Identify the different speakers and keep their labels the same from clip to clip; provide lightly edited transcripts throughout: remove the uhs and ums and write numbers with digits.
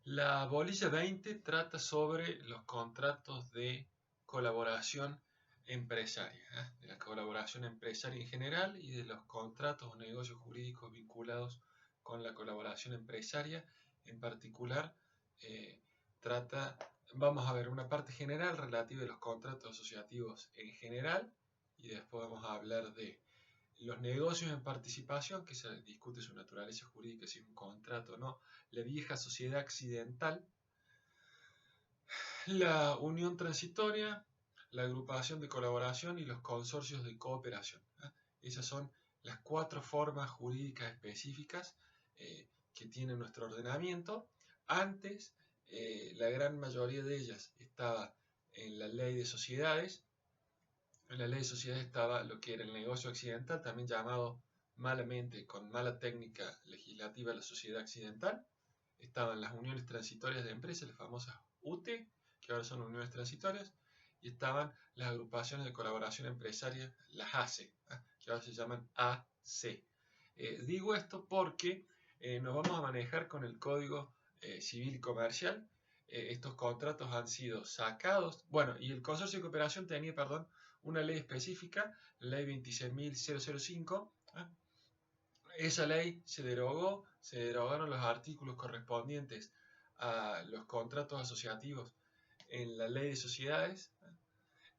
Speaker 1: La bolilla 20 trata sobre los contratos de colaboración empresaria, de la colaboración empresaria en general y de los contratos o negocios jurídicos vinculados con la colaboración empresaria. En particular, eh, vamos a ver una parte general relativa a los contratos asociativos en general y después vamos a hablar de los negocios en participación, que se discute su naturaleza jurídica, si es un contrato o no, la vieja sociedad accidental, la unión transitoria, la agrupación de colaboración y los consorcios de cooperación. Esas son las cuatro formas jurídicas específicas que tiene nuestro ordenamiento. Antes, la gran mayoría de ellas estaba en la ley de sociedades. En la ley de sociedades estaba lo que era el negocio accidental, también llamado malamente, con mala técnica legislativa, la sociedad accidental. Estaban las uniones transitorias de empresas, las famosas UTE, que ahora son uniones transitorias, y estaban las agrupaciones de colaboración empresaria, las ACE, que ahora se llaman AC. Digo esto porque nos vamos a manejar con el Código Civil y Comercial. Estos contratos han sido sacados, bueno, y el consorcio de cooperación tenía, perdón, una ley específica, la ley 26.005. Esa ley se derogaron los artículos correspondientes a los contratos asociativos en la ley de sociedades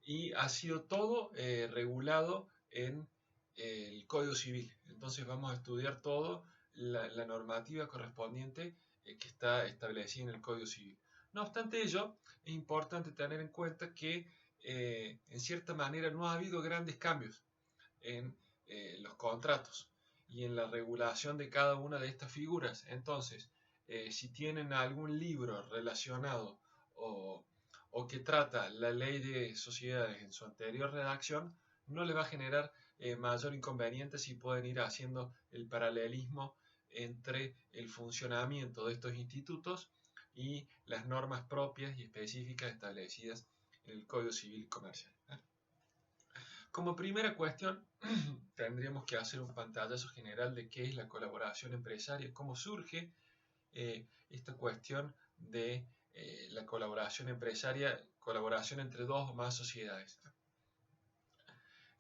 Speaker 1: y ha sido todo regulado en el Código Civil. Entonces vamos a estudiar todo la normativa correspondiente que está establecida en el Código Civil. No obstante ello, es importante tener en cuenta que en cierta manera no ha habido grandes cambios en los contratos y en la regulación de cada una de estas figuras. Entonces, si tienen algún libro relacionado o, o que trata la ley de sociedades en su anterior redacción, no les va a generar mayor inconveniente si pueden ir haciendo el paralelismo entre el funcionamiento de estos institutos y las normas propias y específicas establecidas en el Código Civil Comercial. Como primera cuestión, tendríamos que hacer un pantallazo general de qué es la colaboración empresaria, cómo surge esta cuestión de la colaboración empresaria, colaboración entre dos o más sociedades.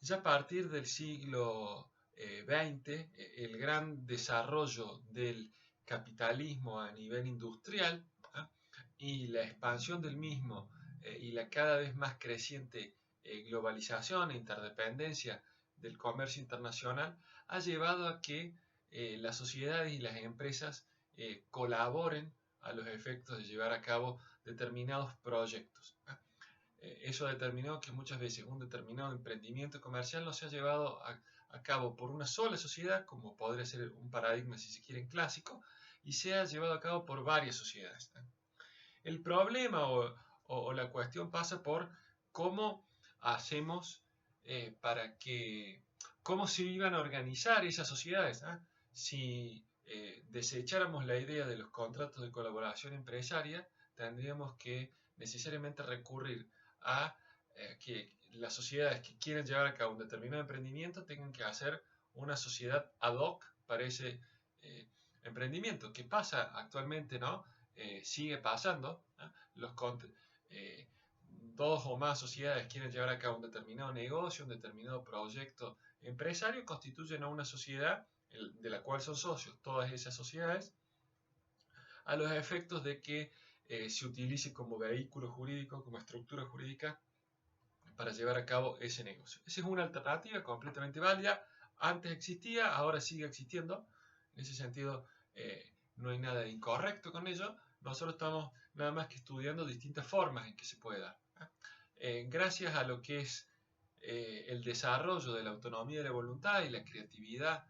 Speaker 1: Ya a partir del siglo XX, el gran desarrollo del capitalismo a nivel industrial y la expansión del mismo y la cada vez más creciente globalización e interdependencia del comercio internacional ha llevado a que las sociedades y las empresas colaboren a los efectos de llevar a cabo determinados proyectos. Eso ha determinado que muchas veces un determinado emprendimiento comercial no se ha llevado a cabo por una sola sociedad, como podría ser un paradigma, si se quiere, clásico, y se ha llevado a cabo por varias sociedades. El problema o la cuestión pasa por cómo hacemos para que, cómo se iban a organizar esas sociedades. Si desecháramos la idea de los contratos de colaboración empresaria, tendríamos que necesariamente recurrir a que las sociedades que quieren llevar a cabo un determinado emprendimiento tengan que hacer una sociedad ad hoc para ese emprendimiento. ¿Qué pasa actualmente, no? Sigue pasando, ¿no? Dos o más sociedades quieren llevar a cabo un determinado negocio, un determinado proyecto empresario, constituyen a una sociedad de la cual son socios todas esas sociedades, a los efectos de que se utilice como vehículo jurídico, como estructura jurídica para llevar a cabo ese negocio. Esa es una alternativa completamente válida. Antes existía, ahora sigue existiendo. En ese sentido, no hay nada incorrecto con ello. Nosotros estamos nada más que estudiando distintas formas en que se puede dar. Gracias a lo que es el desarrollo de la autonomía de la voluntad y la creatividad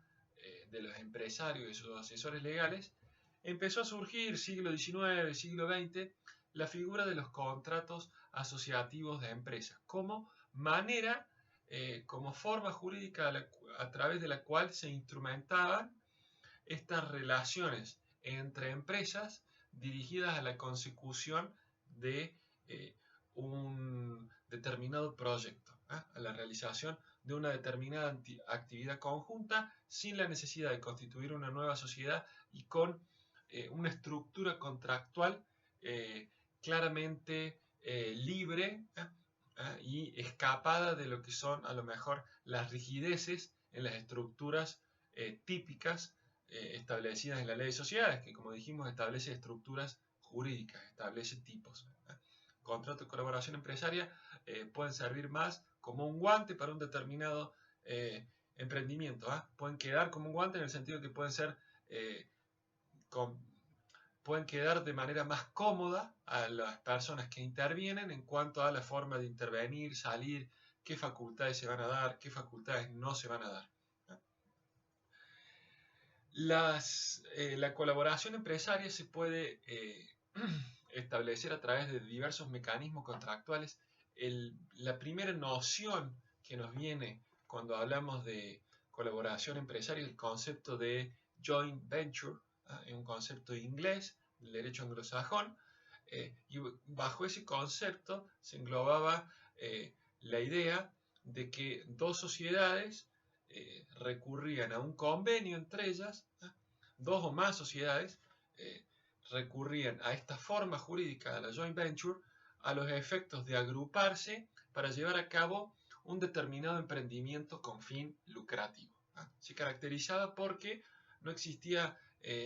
Speaker 1: de los empresarios y sus asesores legales, empezó a surgir siglo XIX, siglo XX, la figura de los contratos asociativos de empresas como manera, como forma jurídica a través de la cual se instrumentaban estas relaciones entre empresas dirigidas a la consecución de un determinado proyecto, a la realización de una determinada actividad conjunta sin la necesidad de constituir una nueva sociedad y con una estructura contractual claramente libre y escapada de lo que son a lo mejor las rigideces en las estructuras típicas establecidas en la ley de sociedades, que como dijimos establece estructuras jurídicas, establece tipos. Contrato de colaboración empresaria pueden servir más como un guante para un determinado emprendimiento. Pueden quedar como un guante en el sentido que pueden ser pueden quedar de manera más cómoda a las personas que intervienen en cuanto a la forma de intervenir, salir, qué facultades se van a dar, qué facultades no se van a dar. La colaboración empresaria se puede establecer a través de diversos mecanismos contractuales. La primera noción que nos viene cuando hablamos de colaboración empresaria es el concepto de joint venture, es un concepto inglés del derecho anglosajón, y bajo ese concepto se englobaba la idea de que dos sociedades recurrían a un convenio entre ellas, dos o más sociedades recurrían a esta forma jurídica de la joint venture a los efectos de agruparse para llevar a cabo un determinado emprendimiento con fin lucrativo. Se caracterizaba porque no existía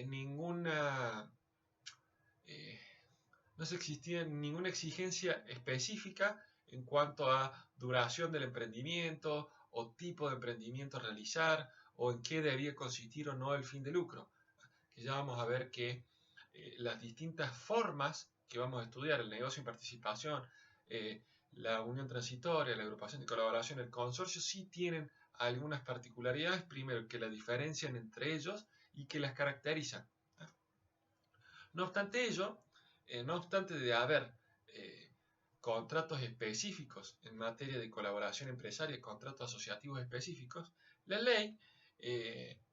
Speaker 1: ninguna exigencia específica en cuanto a duración del emprendimiento o tipo de emprendimiento a realizar o en qué debía consistir o no el fin de lucro. Que ya vamos a ver que las distintas formas que vamos a estudiar, el negocio en participación, la unión transitoria, la agrupación de colaboración, el consorcio, sí tienen algunas particularidades, primero que la diferencian entre ellos y que las caracterizan. No obstante ello, no obstante de haber contratos específicos en materia de colaboración empresaria, contratos asociativos específicos, la ley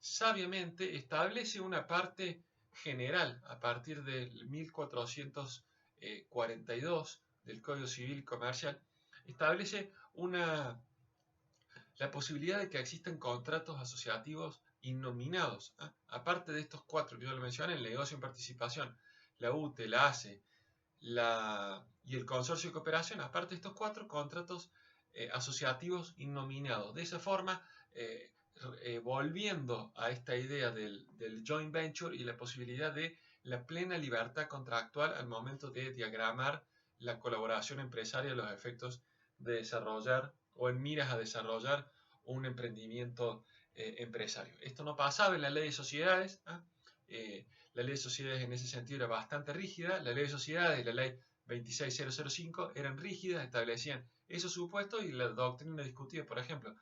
Speaker 1: sabiamente establece una parte general a partir del 1442 del Código Civil Comercial, establece la posibilidad de que existan contratos asociativos innominados. Aparte de estos cuatro que yo le mencioné, el negocio en participación, la UTE, la ACE y el consorcio de cooperación, aparte de estos cuatro contratos asociativos innominados. De esa forma, volviendo a esta idea del joint venture y la posibilidad de la plena libertad contractual al momento de diagramar la colaboración empresaria a los efectos de desarrollar o en miras a desarrollar un emprendimiento empresario. Esto no pasaba en la ley de sociedades. La ley de sociedades en ese sentido era bastante rígida. La ley de sociedades y la ley 26005 eran rígidas, establecían esos supuestos y la doctrina discutida, por ejemplo,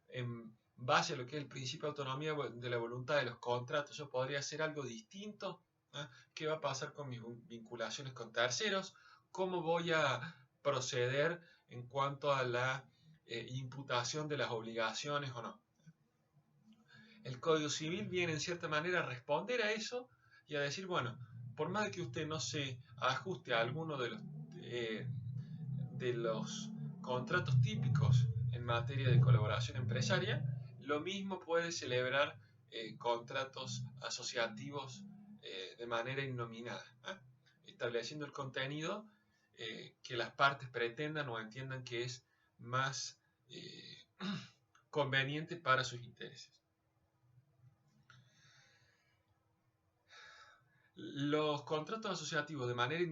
Speaker 1: en base a lo que es el principio de autonomía de la voluntad de los contratos, yo podría hacer algo distinto. ¿Qué va a pasar con mis vinculaciones con terceros? ¿Cómo voy a proceder en cuanto a la imputación de las obligaciones o no? El Código Civil viene en cierta manera a responder a eso y a decir, bueno, por más que usted no se ajuste a alguno de los contratos típicos en materia de colaboración empresaria, lo mismo puede celebrar contratos asociativos de manera innominada, estableciendo el contenido que las partes pretendan o entiendan que es más conveniente para sus intereses. Los contratos asociativos de manera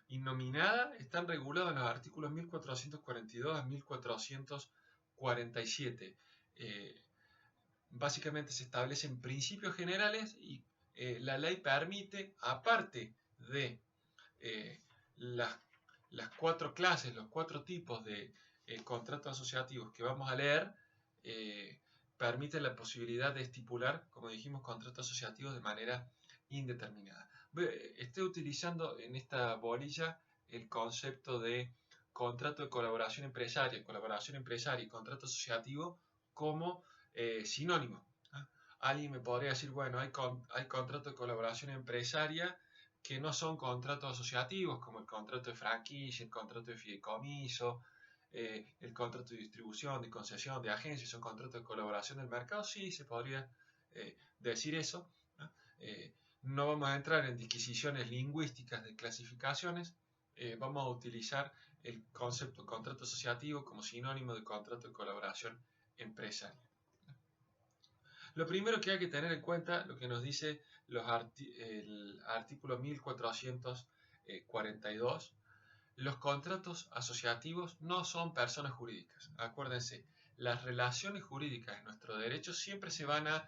Speaker 1: innominada están regulados en los artículos 1442 a 1447. Básicamente se establecen principios generales y la ley permite, aparte de las cuatro clases, los cuatro tipos de contratos asociativos que vamos a leer, permite la posibilidad de estipular, como dijimos, contratos asociativos de manera indeterminada. Estoy utilizando en esta bolilla el concepto de contrato de colaboración empresaria y contrato asociativo como sinónimo. Alguien me podría decir, bueno, hay contrato de colaboración empresaria que no son contratos asociativos, como el contrato de franquicia, el contrato de fideicomiso, el contrato de distribución, de concesión, de agencia, son contratos de colaboración del mercado. Sí, se podría decir eso. no vamos a entrar en disquisiciones lingüísticas de clasificaciones, vamos a utilizar el concepto de contrato asociativo como sinónimo de contrato de colaboración empresarial. Lo primero que hay que tener en cuenta, lo que nos dice el artículo 1442, los contratos asociativos no son personas jurídicas. Acuérdense, las relaciones jurídicas en nuestro derecho siempre se van a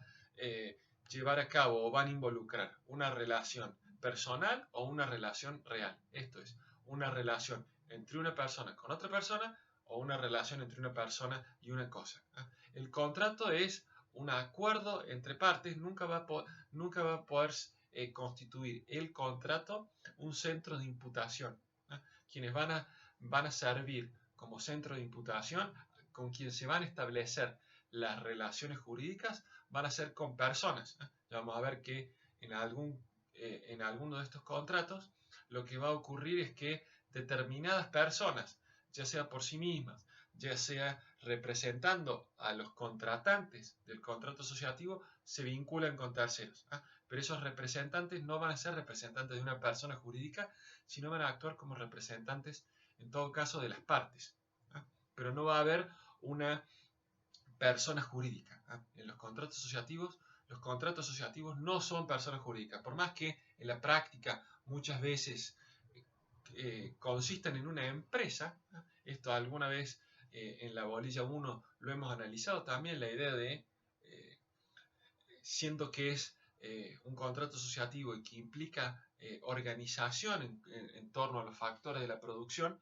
Speaker 1: llevar a cabo o van a involucrar una relación personal o una relación real. Esto es, una relación entre una persona con otra persona o una relación entre una persona y una cosa. El contrato es un acuerdo entre partes, nunca va a poder constituir el contrato un centro de imputación. Quienes van a servir como centro de imputación, con quien se van a establecer las relaciones jurídicas, van a ser con personas. Ya vamos a ver que en alguno de estos contratos lo que va a ocurrir es que determinadas personas, ya sea por sí mismas, ya sea representando a los contratantes del contrato asociativo, se vinculan con terceros. Pero esos representantes no van a ser representantes de una persona jurídica, sino van a actuar como representantes, en todo caso, de las partes. Pero no va a haber una persona jurídica. En los contratos asociativos no son personas jurídicas, por más que en la práctica muchas veces consisten en una empresa. Esto alguna vez en la bolilla 1 lo hemos analizado también, la idea de, siendo que es un contrato asociativo y que implica organización en torno a los factores de la producción,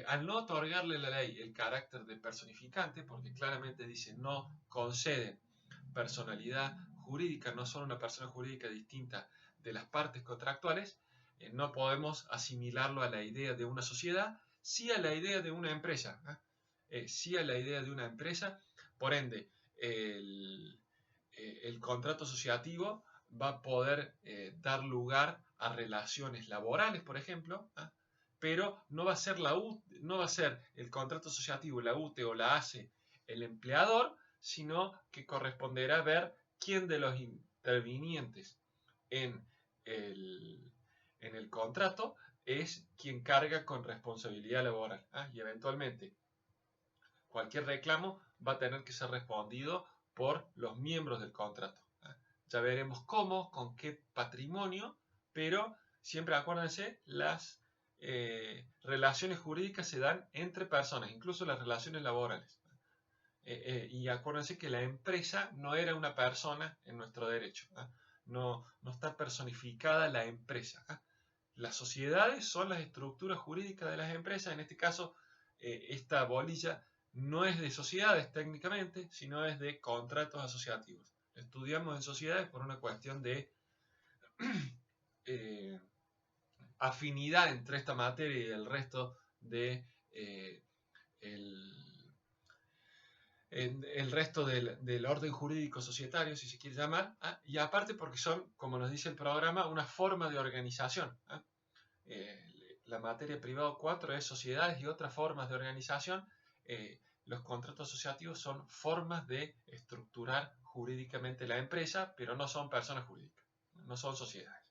Speaker 1: al no otorgarle la ley el carácter de personificante, porque claramente dice no conceden personalidad jurídica, no son una persona jurídica distinta de las partes contractuales, no podemos asimilarlo a la idea de una sociedad, sí a la idea de una empresa, sí a la idea de una empresa. Por ende, el contrato asociativo va a poder dar lugar a relaciones laborales, por ejemplo, pero no va a ser el contrato asociativo, la UTE o la ACE, el empleador, sino que corresponderá ver quién de los intervinientes en el contrato es quien carga con responsabilidad laboral. Y eventualmente cualquier reclamo va a tener que ser respondido por los miembros del contrato. Ya veremos cómo, con qué patrimonio, pero siempre acuérdense, las relaciones jurídicas se dan entre personas, incluso las relaciones laborales. Y acuérdense que la empresa no era una persona en nuestro derecho. No está personificada la empresa. Las sociedades son las estructuras jurídicas de las empresas. En este caso, esta bolilla no es de sociedades técnicamente, sino es de contratos asociativos. Estudiamos en sociedades por una cuestión de afinidad entre esta materia y el resto de el resto del orden jurídico societario, si se quiere llamar, y aparte porque son, como nos dice el programa, una forma de organización. La materia privado 4 es sociedades y otras formas de organización. Los contratos asociativos son formas de estructurar jurídicamente la empresa, pero no son personas jurídicas, no son sociedades.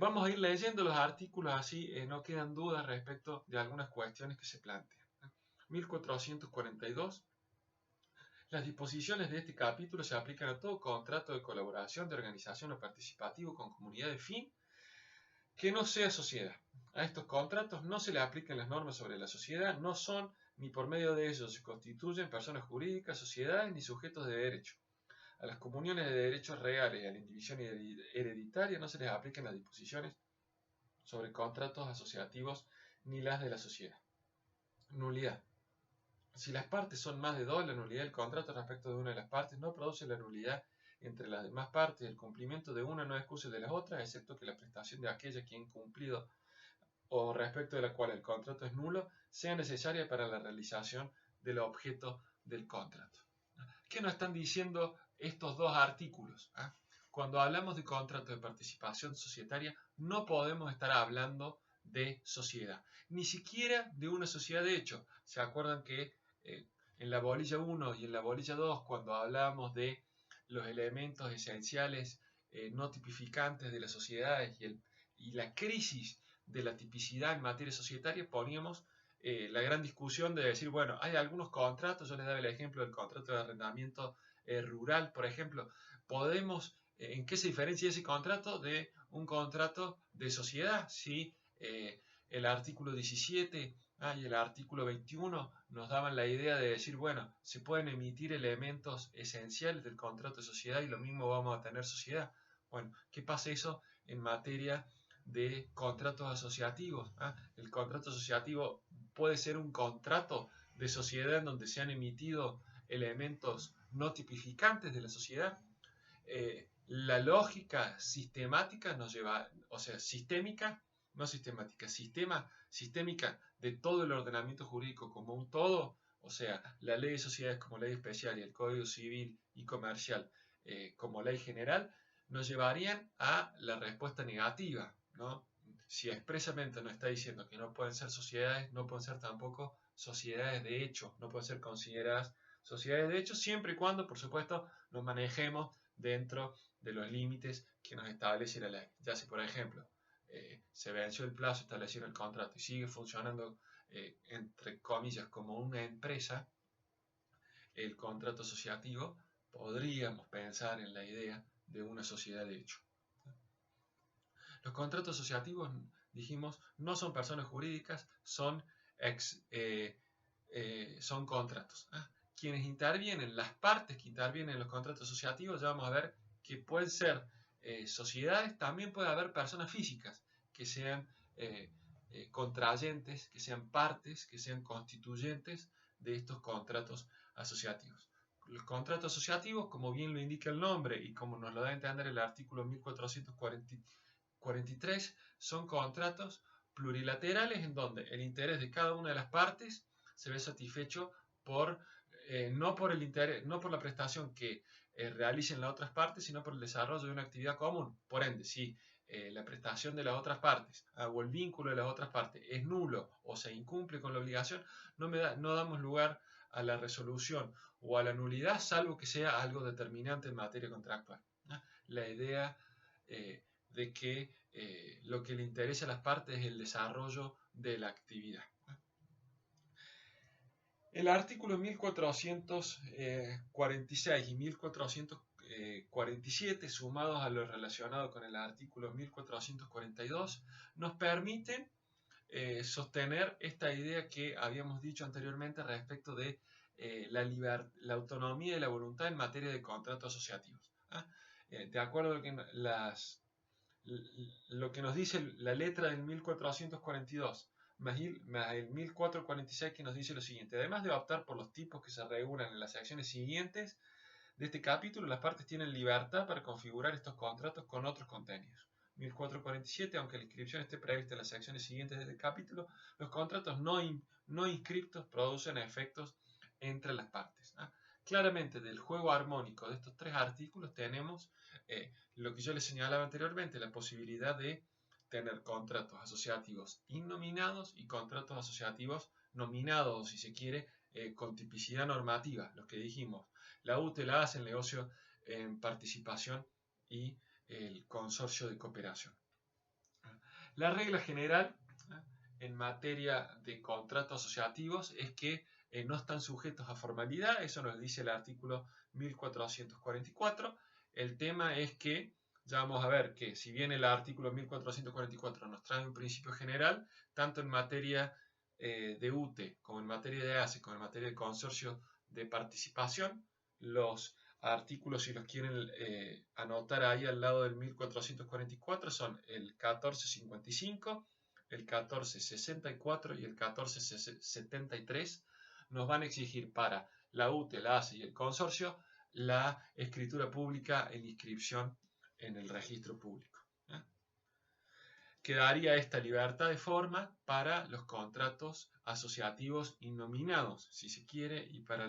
Speaker 1: Vamos a ir leyendo los artículos, así no quedan dudas respecto de algunas cuestiones que se plantean. 1442. Las disposiciones de este capítulo se aplican a todo contrato de colaboración, de organización o participativo con comunidad de fin que no sea sociedad. A estos contratos no se les aplican las normas sobre la sociedad, no son ni por medio de ellos se constituyen personas jurídicas, sociedades ni sujetos de derecho. A las comuniones de derechos reales y a la indivisión hereditaria no se les aplican las disposiciones sobre contratos asociativos ni las de la sociedad. Nulidad. Si las partes son más de dos, la nulidad del contrato respecto de una de las partes no produce la nulidad entre las demás partes. El cumplimiento de una no es excusa de las otras, excepto que la prestación de aquella que ha incumplido o respecto de la cual el contrato es nulo sea necesaria para la realización del objeto del contrato. ¿Qué nos están diciendo estos dos artículos? Cuando hablamos de contrato de participación societaria, no podemos estar hablando de sociedad, ni siquiera de una sociedad de hecho. ¿Se acuerdan que en la bolilla 1 y en la bolilla 2, cuando hablábamos de los elementos esenciales no tipificantes de las sociedades y la crisis de la tipicidad en materia societaria, poníamos la gran discusión de decir, bueno, hay algunos contratos, yo les daba el ejemplo del contrato de arrendamiento rural, por ejemplo, ¿en qué se diferencia ese contrato de un contrato de sociedad? Si el artículo 17 y el artículo 21 nos daban la idea de decir, bueno, se pueden emitir elementos esenciales del contrato de sociedad y lo mismo vamos a tener sociedad. Bueno, ¿qué pasa eso en materia de contratos asociativos? El contrato asociativo puede ser un contrato de sociedad en donde se han emitido elementos no tipificantes de la sociedad. La lógica sistemática nos lleva, o sea, sistémica, no sistemática, sistémica de todo el ordenamiento jurídico como un todo, o sea, la ley de sociedades como ley especial y el Código Civil y Comercial como ley general, nos llevarían a la respuesta negativa, ¿no? Si expresamente nos está diciendo que no pueden ser sociedades, no pueden ser tampoco sociedades de hecho, no pueden ser consideradas sociedades de hecho, siempre y cuando, por supuesto, nos manejemos dentro de los límites que nos establece la ley. Ya si, por ejemplo, se venció el plazo establecido en el contrato y sigue funcionando, entre comillas, como una empresa, el contrato asociativo, podríamos pensar en la idea de una sociedad de hecho. Los contratos asociativos, dijimos, no son personas jurídicas, son contratos. Quienes intervienen, las partes que intervienen en los contratos asociativos, ya vamos a ver que pueden ser sociedades, también puede haber personas físicas que sean contrayentes, que sean partes, que sean constituyentes de estos contratos asociativos. Los contratos asociativos, como bien lo indica el nombre y como nos lo da a entender el artículo 1443, son contratos plurilaterales en donde el interés de cada una de las partes se ve satisfecho no por la prestación que realicen las otras partes, sino por el desarrollo de una actividad común. Por ende, si la prestación de las otras partes o el vínculo de las otras partes es nulo o se incumple con la obligación, no damos lugar a la resolución o a la nulidad, salvo que sea algo determinante en materia contractual. La idea de que lo que le interesa a las partes es el desarrollo de la actividad. El artículo 1446 y 1447, sumados a lo relacionado con el artículo 1442, nos permiten sostener esta idea que habíamos dicho anteriormente respecto de la autonomía y la voluntad en materia de contratos asociativos. De acuerdo a lo que nos dice la letra del 1442 más el 1446, que nos dice lo siguiente: además de optar por los tipos que se regulan en las secciones siguientes de este capítulo, las partes tienen libertad para configurar estos contratos con otros contenidos. 1447, aunque la inscripción esté prevista en las secciones siguientes de este capítulo, los contratos no inscriptos producen efectos entre las partes. Claramente, del juego armónico de estos tres artículos tenemos lo que yo les señalaba anteriormente, la posibilidad de tener contratos asociativos innominados y contratos asociativos nominados, si se quiere, con tipicidad normativa, los que dijimos, la UTE, la ACE, el negocio en participación y el consorcio de cooperación. La regla general en materia de contratos asociativos es que no están sujetos a formalidad, eso nos dice el artículo 1444. El tema es que ya vamos a ver que si bien el artículo 1444 nos trae un principio general, tanto en materia de UTE, como en materia de ACE, como en materia de consorcio de participación, los artículos, si los quieren anotar ahí al lado del 1444, son el 1455, el 1464 y el 1473. Nos van a exigir para la UTE, la ACE y el consorcio la escritura pública en inscripción en el registro público. Quedaría esta libertad de forma para los contratos asociativos innominados, si se quiere, y para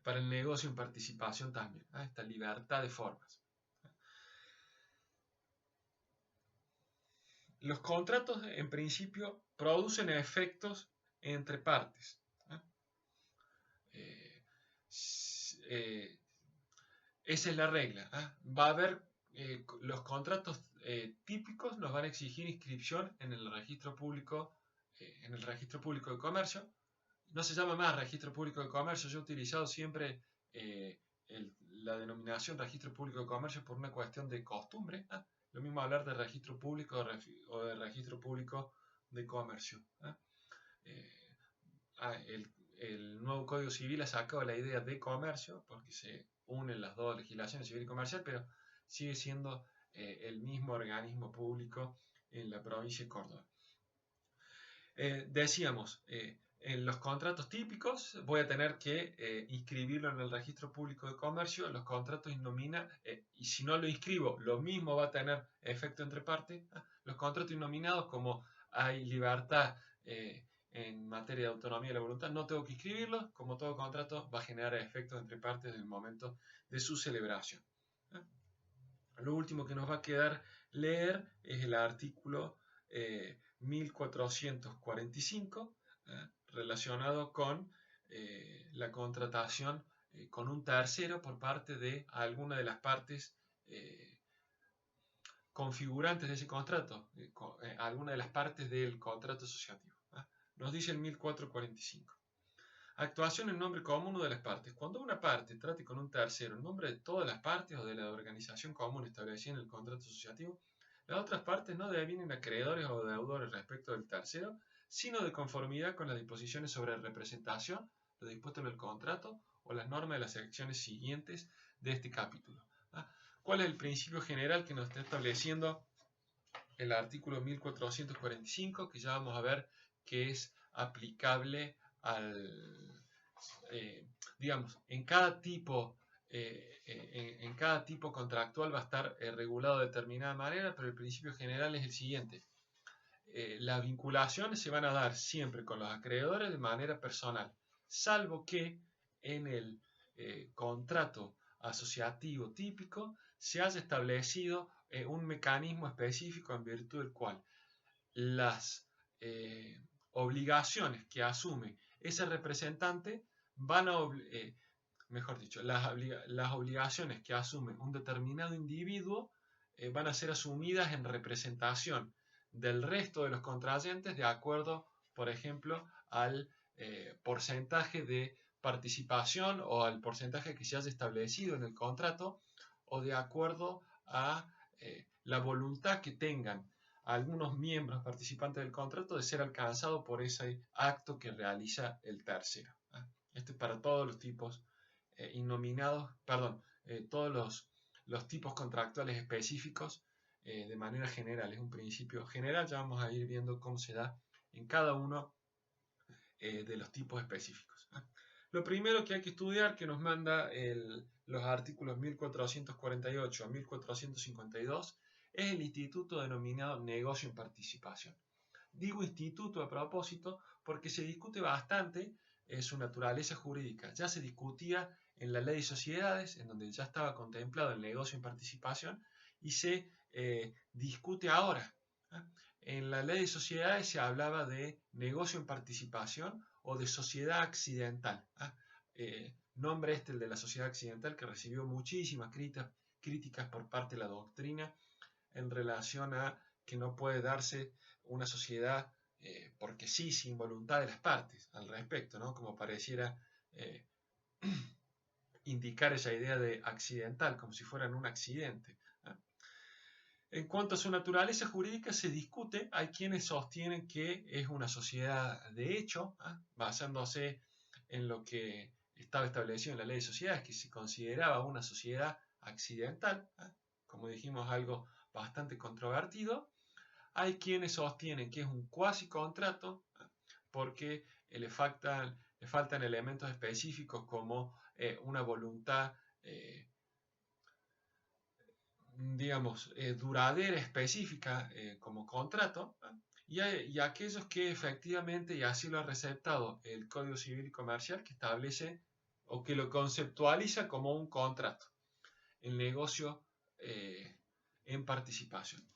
Speaker 1: el negocio en participación también, esta libertad de formas. Los contratos, en principio, producen efectos entre partes. esa es la regla. Va a haber los contratos típicos nos van a exigir inscripción en el registro público de comercio. No se llama más registro público de comercio. Yo he utilizado siempre la denominación registro público de comercio por una cuestión de costumbre. Lo mismo hablar de registro público o de registro público de comercio. El nuevo Código Civil ha sacado la idea de comercio porque se unen las dos legislaciones, civil y comercial, pero sigue siendo el mismo organismo público en la provincia de Córdoba. Decíamos, en los contratos típicos voy a tener que inscribirlo en el registro público de comercio, los contratos innominados, y si no lo inscribo, lo mismo va a tener efecto entre partes. Los contratos innominados, como hay libertad en materia de autonomía de la voluntad, no tengo que inscribirlos, como todo contrato va a generar efectos entre partes en el momento de su celebración. Lo último que nos va a quedar leer es el artículo 1445 relacionado con la contratación con un tercero por parte de alguna de las partes configurantes de ese contrato, alguna de las partes del contrato asociativo. Nos dice el 1445. Actuación en nombre común de las partes. Cuando una parte trate con un tercero en nombre de todas las partes o de la organización común establecida en el contrato asociativo, las otras partes no devienen acreedores o deudores respecto del tercero, sino de conformidad con las disposiciones sobre representación, lo dispuesto en el contrato o las normas de las secciones siguientes de este capítulo. ¿Cuál es el principio general que nos está estableciendo el artículo 1445? Que ya vamos a ver que es aplicable digamos, en cada tipo contractual va a estar regulado de determinada manera, pero el principio general es el siguiente. Las vinculaciones se van a dar siempre con los acreedores de manera personal, salvo que en el contrato asociativo típico se haya establecido un mecanismo específico en virtud del cual las obligaciones que asume ese representante van a, mejor dicho, las obligaciones que asume un determinado individuo van a ser asumidas en representación del resto de los contrayentes de acuerdo, por ejemplo, al porcentaje de participación o al porcentaje que se haya establecido en el contrato o de acuerdo a la voluntad que tengan algunos miembros participantes del contrato de ser alcanzado por ese acto que realiza el tercero. Esto es para todos los tipos todos los tipos contractuales específicos de manera general. Es un principio general, ya vamos a ir viendo cómo se da en cada uno de los tipos específicos. Lo primero que hay que estudiar, que nos manda los artículos 1448 a 1452, es el instituto denominado negocio en participación. Digo instituto a propósito porque se discute bastante su naturaleza jurídica. Ya se discutía en la ley de sociedades, en donde ya estaba contemplado el negocio en participación, y se discute ahora. En la ley de sociedades se hablaba de negocio en participación o de sociedad accidental. Nombre el de la sociedad accidental, que recibió muchísimas críticas por parte de la doctrina en relación a que no puede darse una sociedad porque sí, sin voluntad de las partes al respecto, ¿no? Como pareciera indicar esa idea de accidental, como si fueran un accidente. En cuanto a su naturaleza jurídica se discute, hay quienes sostienen que es una sociedad de hecho, basándose en lo que estaba establecido en la ley de sociedades, que se consideraba una sociedad accidental, como dijimos, algo bastante controvertido. Hay quienes sostienen que es un cuasi contrato porque le faltan elementos específicos como una voluntad digamos, duradera, específica como contrato, y aquellos que efectivamente, y así lo ha receptado el Código Civil y Comercial, que establece o que lo conceptualiza como un contrato, el negocio en participación.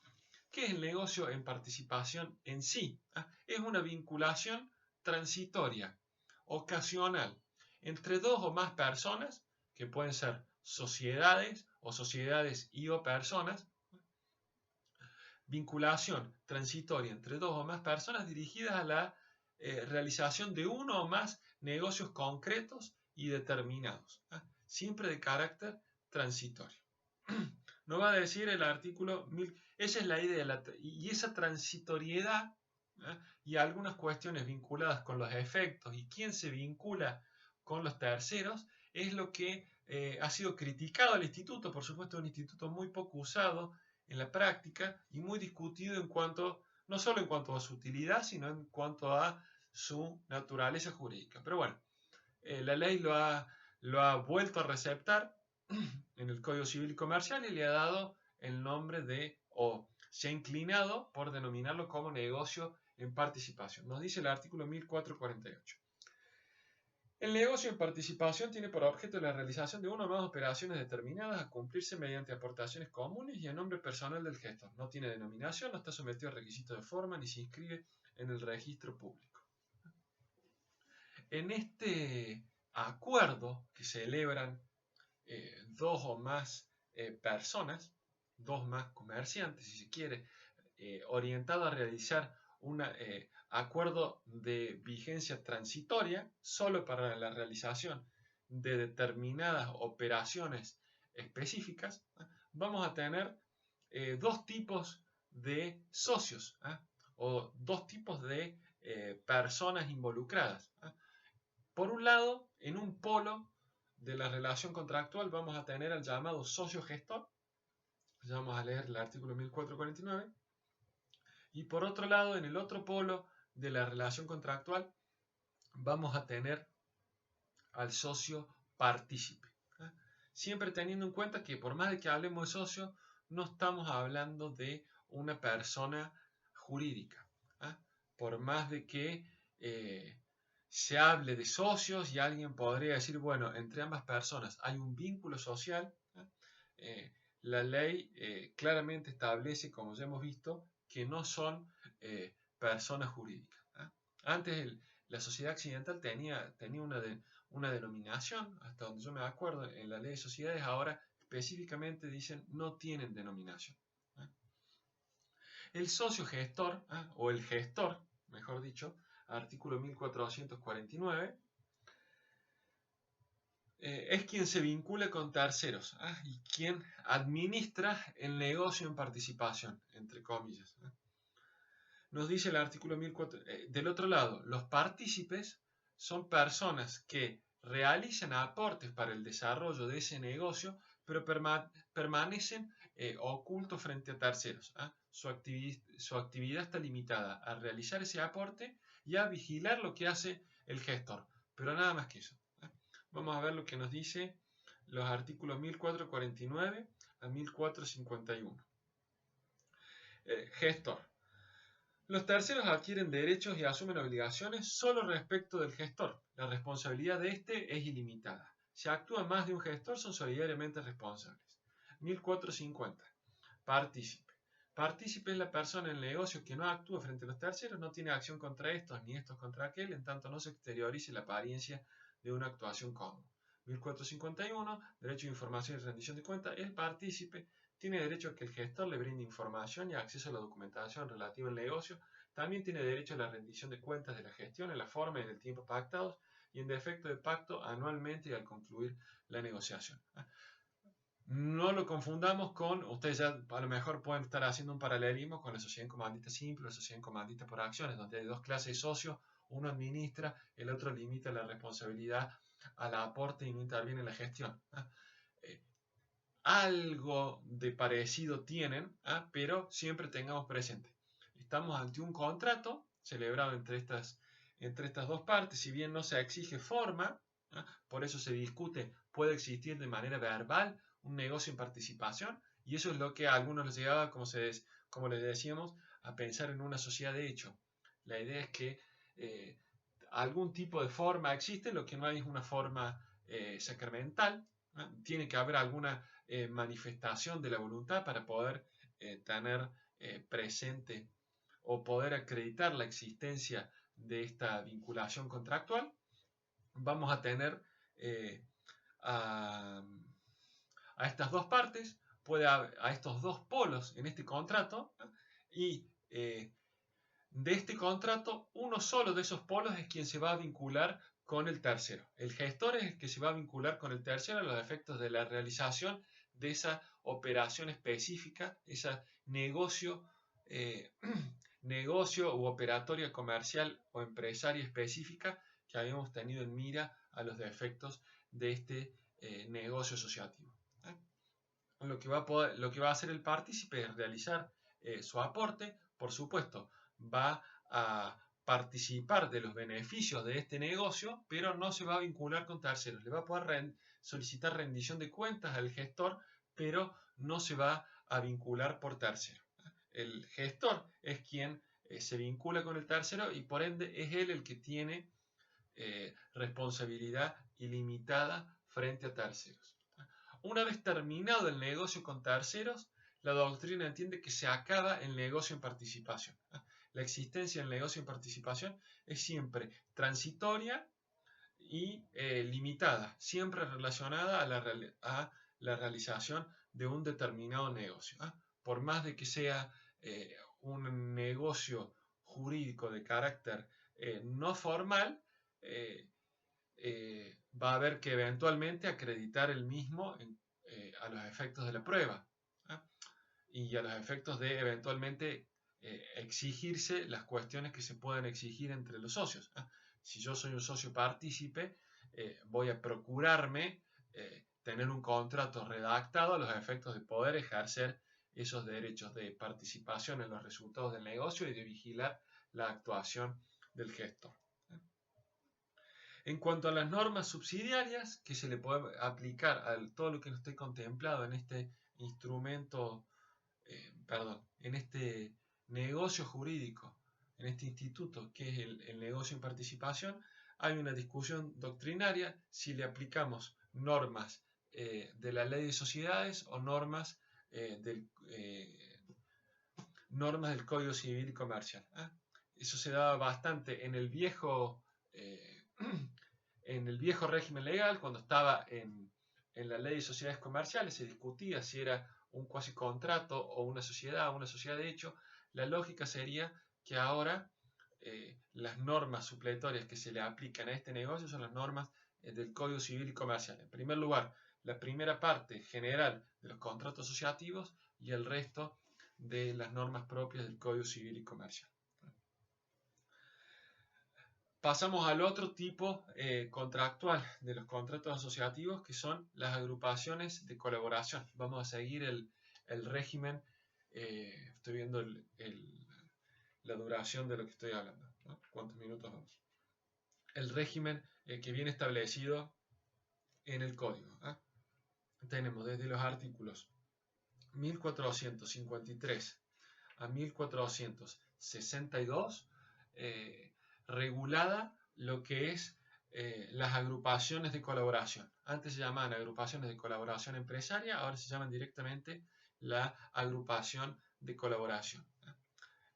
Speaker 1: ¿Qué es el negocio en participación en sí? Es una vinculación transitoria, ocasional, entre dos o más personas, que pueden ser sociedades o sociedades y o personas. Vinculación transitoria entre dos o más personas dirigidas a la realización de uno o más negocios concretos y determinados, siempre de carácter transitorio. Nos va a decir el artículo 1000, esa es la idea, y esa transitoriedad y algunas cuestiones vinculadas con los efectos y quién se vincula con los terceros es lo que ha sido criticado al instituto, por supuesto un instituto muy poco usado en la práctica y muy discutido en cuanto, no solo en cuanto a su utilidad, sino en cuanto a su naturaleza jurídica. Pero bueno, la ley lo ha vuelto a receptar en el Código Civil y Comercial y le ha dado el nombre de, o se ha inclinado por denominarlo como negocio en participación. Nos dice el artículo 1448. El negocio en participación tiene por objeto la realización de una o más operaciones determinadas a cumplirse mediante aportaciones comunes y a nombre personal del gestor. No tiene denominación, no está sometido a requisitos de forma ni se inscribe en el registro público. En este acuerdo que celebran dos o más personas, dos más comerciantes, si se quiere, orientado a realizar un acuerdo de vigencia transitoria solo para la realización de determinadas operaciones específicas, vamos a tener dos tipos de socios o dos tipos de personas involucradas. Por un lado, en un polo de la relación contractual vamos a tener al llamado socio gestor, ya vamos a leer el artículo 1449, y por otro lado, en el otro polo de la relación contractual vamos a tener al socio partícipe. Siempre teniendo en cuenta que por más de que hablemos de socio, no estamos hablando de una persona jurídica. Por más de que se hable de socios y alguien podría decir, bueno, entre ambas personas hay un vínculo social, la ley claramente establece, como ya hemos visto, que no son personas jurídicas. Antes la sociedad accidental tenía una denominación, hasta donde yo me acuerdo, en la ley de sociedades ahora específicamente dicen no tienen denominación. El socio gestor, o el gestor, mejor dicho, artículo 1449, es quien se vincula con terceros y quien administra el negocio en participación, entre comillas. Nos dice el artículo 1400. Del otro lado, los partícipes son personas que realizan aportes para el desarrollo de ese negocio, pero permanecen ocultos frente a terceros. Su actividad está limitada a realizar ese aporte y a vigilar lo que hace el gestor, pero nada más que eso. Vamos a ver lo que nos dice los artículos 1449 a 1451. Gestor. Los terceros adquieren derechos y asumen obligaciones solo respecto del gestor. La responsabilidad de éste es ilimitada. Si actúa más de un gestor, son solidariamente responsables. 1450. Partícipe. Partícipe es la persona en el negocio que no actúa frente a los terceros, no tiene acción contra estos ni estos contra aquel, en tanto no se exteriorice la apariencia de una actuación común. 1451. Derecho de información y rendición de cuentas. El partícipe tiene derecho a que el gestor le brinde información y acceso a la documentación relativa al negocio. También tiene derecho a la rendición de cuentas de la gestión en la forma y en el tiempo pactados y en defecto de pacto anualmente y al concluir la negociación. No lo confundamos con, ustedes ya a lo mejor pueden estar haciendo un paralelismo con la sociedad en comandita simple, la sociedad en comandita por acciones, donde hay dos clases de socios, uno administra, el otro limita la responsabilidad al aporte y no interviene en la gestión. Algo de parecido tienen, pero siempre tengamos presente, estamos ante un contrato celebrado entre estas dos partes, si bien no se exige forma, por eso se discute, puede existir de manera verbal un negocio en participación, y eso es lo que a algunos les llevaba, como les decíamos, a pensar en una sociedad de hecho. La idea es que algún tipo de forma existe, lo que no hay es una forma sacramental, tiene que haber alguna manifestación de la voluntad para poder tener presente o poder acreditar la existencia de esta vinculación contractual. Vamos a tener a estas dos partes, puede haber a estos dos polos en este contrato, y de este contrato, uno solo de esos polos es quien se va a vincular con el tercero. El gestor es el que se va a vincular con el tercero a los efectos de la realización de esa operación específica, esa negocio, negocio u operatoria comercial o empresaria específica que habíamos tenido en mira a los efectos de este negocio asociativo. Lo que va a hacer el partícipe es realizar su aporte, por supuesto, va a participar de los beneficios de este negocio, pero no se va a vincular con terceros. Le va a poder solicitar rendición de cuentas al gestor, pero no se va a vincular por tercero. El gestor es quien se vincula con el tercero y por ende es él el que tiene responsabilidad ilimitada frente a terceros. Una vez terminado el negocio con terceros, la doctrina entiende que se acaba el negocio en participación. La existencia del negocio en participación es siempre transitoria y limitada, siempre relacionada a la realización de un determinado negocio. Por más de que sea un negocio jurídico de carácter no formal, va a haber que eventualmente acreditar el mismo a los efectos de la prueba y a los efectos de eventualmente exigirse las cuestiones que se pueden exigir entre los socios. Si yo soy un socio partícipe, voy a procurarme tener un contrato redactado a los efectos de poder ejercer esos derechos de participación en los resultados del negocio y de vigilar la actuación del gestor. En cuanto a las normas subsidiarias que se le puede aplicar a todo lo que esté contemplado en este instrumento, en este negocio jurídico, en este instituto que es el negocio en participación, hay una discusión doctrinaria si le aplicamos normas de la ley de sociedades o normas del Código Civil y Comercial. Eso se daba bastante en el viejo régimen legal, cuando estaba en la ley de sociedades comerciales, se discutía si era un cuasi contrato o una sociedad de hecho. La lógica sería que ahora las normas supletorias que se le aplican a este negocio son las normas del Código Civil y Comercial. En primer lugar, la primera parte general de los contratos asociativos y el resto de las normas propias del Código Civil y Comercial. Pasamos al otro tipo contractual de los contratos asociativos, que son las agrupaciones de colaboración. Vamos a seguir el régimen, estoy viendo la duración de lo que estoy hablando, ¿no? ¿Cuántos minutos vamos? El régimen que viene establecido en el código. Tenemos desde los artículos 1453 a 1462 regulada lo que es las agrupaciones de colaboración. Antes se llamaban agrupaciones de colaboración empresaria, ahora se llaman directamente la agrupación de colaboración.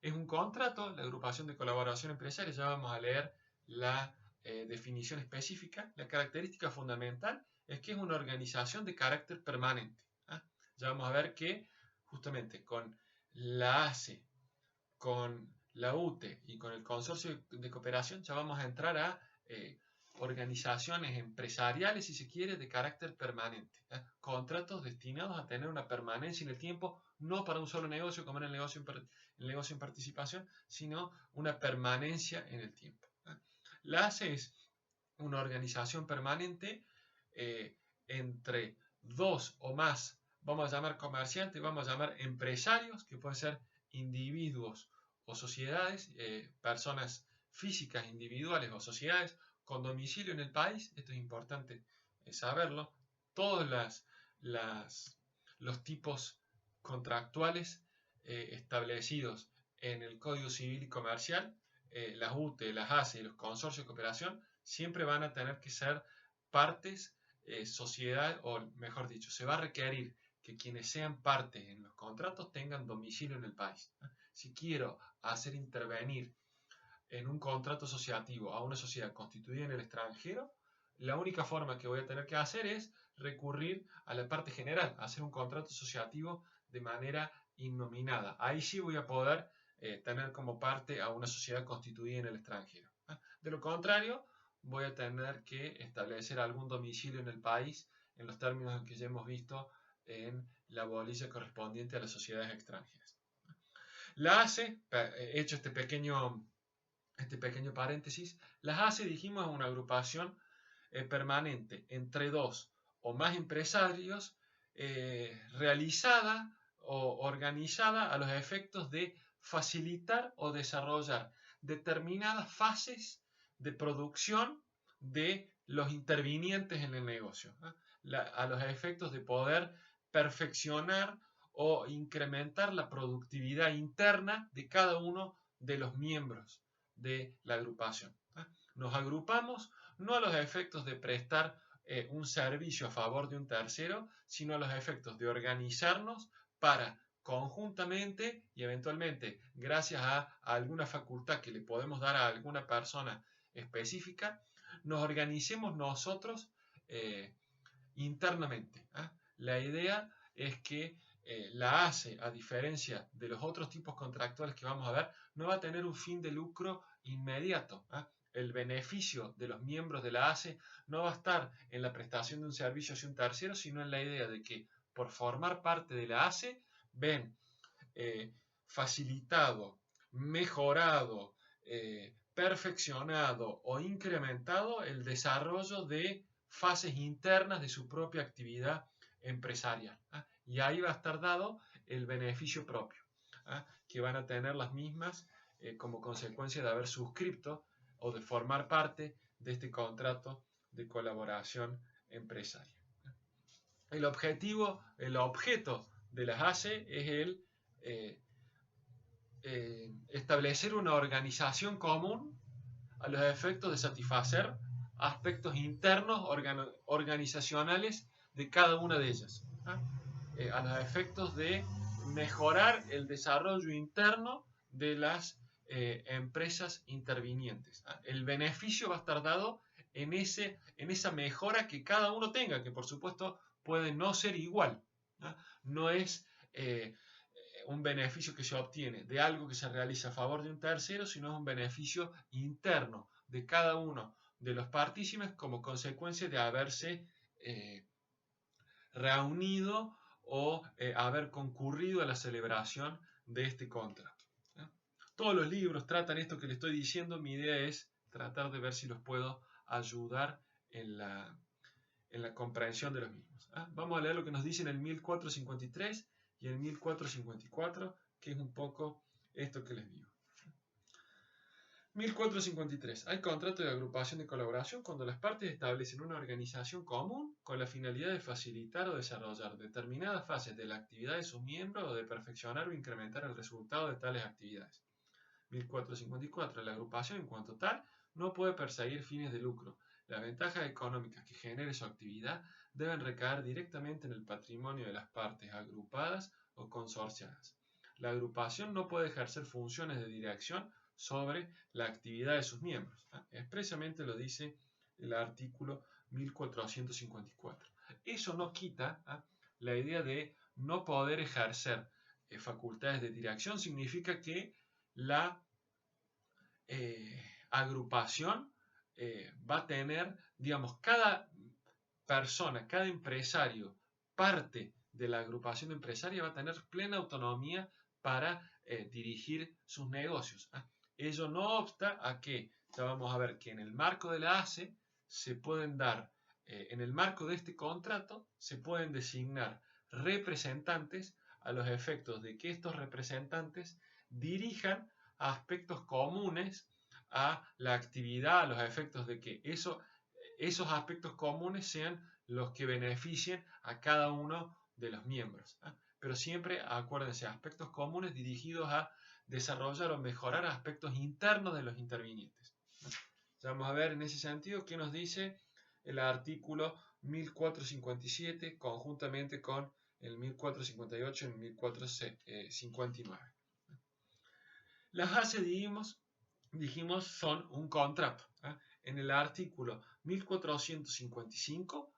Speaker 1: Es un contrato, la agrupación de colaboración empresaria, ya vamos a leer la definición específica. La característica fundamental es que es una organización de carácter permanente. Ya vamos a ver que justamente con la ACE, con la UTE y con el consorcio de cooperación ya vamos a entrar a organizaciones empresariales, si se quiere, de carácter permanente. Contratos destinados a tener una permanencia en el tiempo, no para un solo negocio como en el negocio en participación, sino una permanencia en el tiempo. La ACE es una organización permanente entre dos o más, vamos a llamar comerciantes, vamos a llamar empresarios, que pueden ser individuos o sociedades, personas físicas individuales o sociedades con domicilio en el país. Esto es importante saberlo. Todos los tipos contractuales establecidos en el Código Civil y Comercial, las UTE, las ACE y los consorcios de cooperación, siempre van a tener que ser partes, sociedad, o mejor dicho, se va a requerir que quienes sean partes en los contratos tengan domicilio en el país. Si quiero hacer intervenir en un contrato asociativo a una sociedad constituida en el extranjero, la única forma que voy a tener que hacer es recurrir a la parte general, hacer un contrato asociativo de manera innominada. Ahí sí voy a poder tener como parte a una sociedad constituida en el extranjero. De lo contrario, voy a tener que establecer algún domicilio en el país en los términos que ya hemos visto en la bolilla correspondiente a las sociedades extranjeras. La ACE, hecho este pequeño paréntesis, las ACE, dijimos, es una agrupación permanente entre dos o más empresarios realizada o organizada a los efectos de facilitar o desarrollar determinadas fases de producción de los intervinientes en el negocio, a los efectos de poder perfeccionar o incrementar la productividad interna de cada uno de los miembros de la agrupación. Nos agrupamos no a los efectos de prestar un servicio a favor de un tercero, sino a los efectos de organizarnos para conjuntamente y eventualmente gracias a alguna facultad que le podemos dar a alguna persona específica, nos organicemos nosotros internamente. La idea es que la ACE, a diferencia de los otros tipos contractuales que vamos a ver, no va a tener un fin de lucro inmediato. El beneficio de los miembros de la ACE no va a estar en la prestación de un servicio hacia un tercero, sino en la idea de que por formar parte de la ACE ven facilitado, mejorado, perfeccionado o incrementado el desarrollo de fases internas de su propia actividad empresarial. Y ahí va a estar dado el beneficio propio, que van a tener las mismas como consecuencia de haber suscrito o de formar parte de este contrato de colaboración empresaria. El objeto de las ACE es el establecer una organización común a los efectos de satisfacer aspectos internos organizacionales de cada una de ellas, a los efectos de mejorar el desarrollo interno de las empresas intervinientes. El beneficio va a estar dado en esa mejora que cada uno tenga, que por supuesto puede no ser igual. No es un beneficio que se obtiene de algo que se realiza a favor de un tercero, sino es un beneficio interno de cada uno de los partícipes como consecuencia de haberse reunido o haber concurrido a la celebración de este contrato. Todos los libros tratan esto que le estoy diciendo. Mi idea es tratar de ver si los puedo ayudar en la comprensión de los mismos. Vamos a leer lo que nos dice en el 1453 y en el 1454, que es un poco esto que les digo. 1453. Hay contrato de agrupación de colaboración cuando las partes establecen una organización común con la finalidad de facilitar o desarrollar determinadas fases de la actividad de sus miembros o de perfeccionar o incrementar el resultado de tales actividades. 1454. La agrupación en cuanto tal no puede perseguir fines de lucro. Las ventajas económicas que genere su actividad deben recaer directamente en el patrimonio de las partes agrupadas o consorciadas. La agrupación no puede ejercer funciones de dirección sobre la actividad de sus miembros. Expresamente lo dice el artículo 1454. Eso no quita la idea de no poder ejercer facultades de dirección. Significa que la agrupación va a tener, digamos, cada persona, cada empresario, parte de la agrupación empresaria va a tener plena autonomía para dirigir sus negocios. Ello no obsta a que, ya vamos a ver que en el marco de la ACE se pueden dar, en el marco de este contrato, se pueden designar representantes a los efectos de que estos representantes dirijan aspectos comunes a la actividad, a los efectos de que esos aspectos comunes sean los que beneficien a cada uno de los miembros. Pero siempre, acuérdense, aspectos comunes dirigidos a desarrollar o mejorar aspectos internos de los intervinientes. Ya vamos a ver en ese sentido qué nos dice el artículo 1457 conjuntamente con el 1458 y el 1459. Las ACE, dijimos, son un contrato. en el artículo 1455,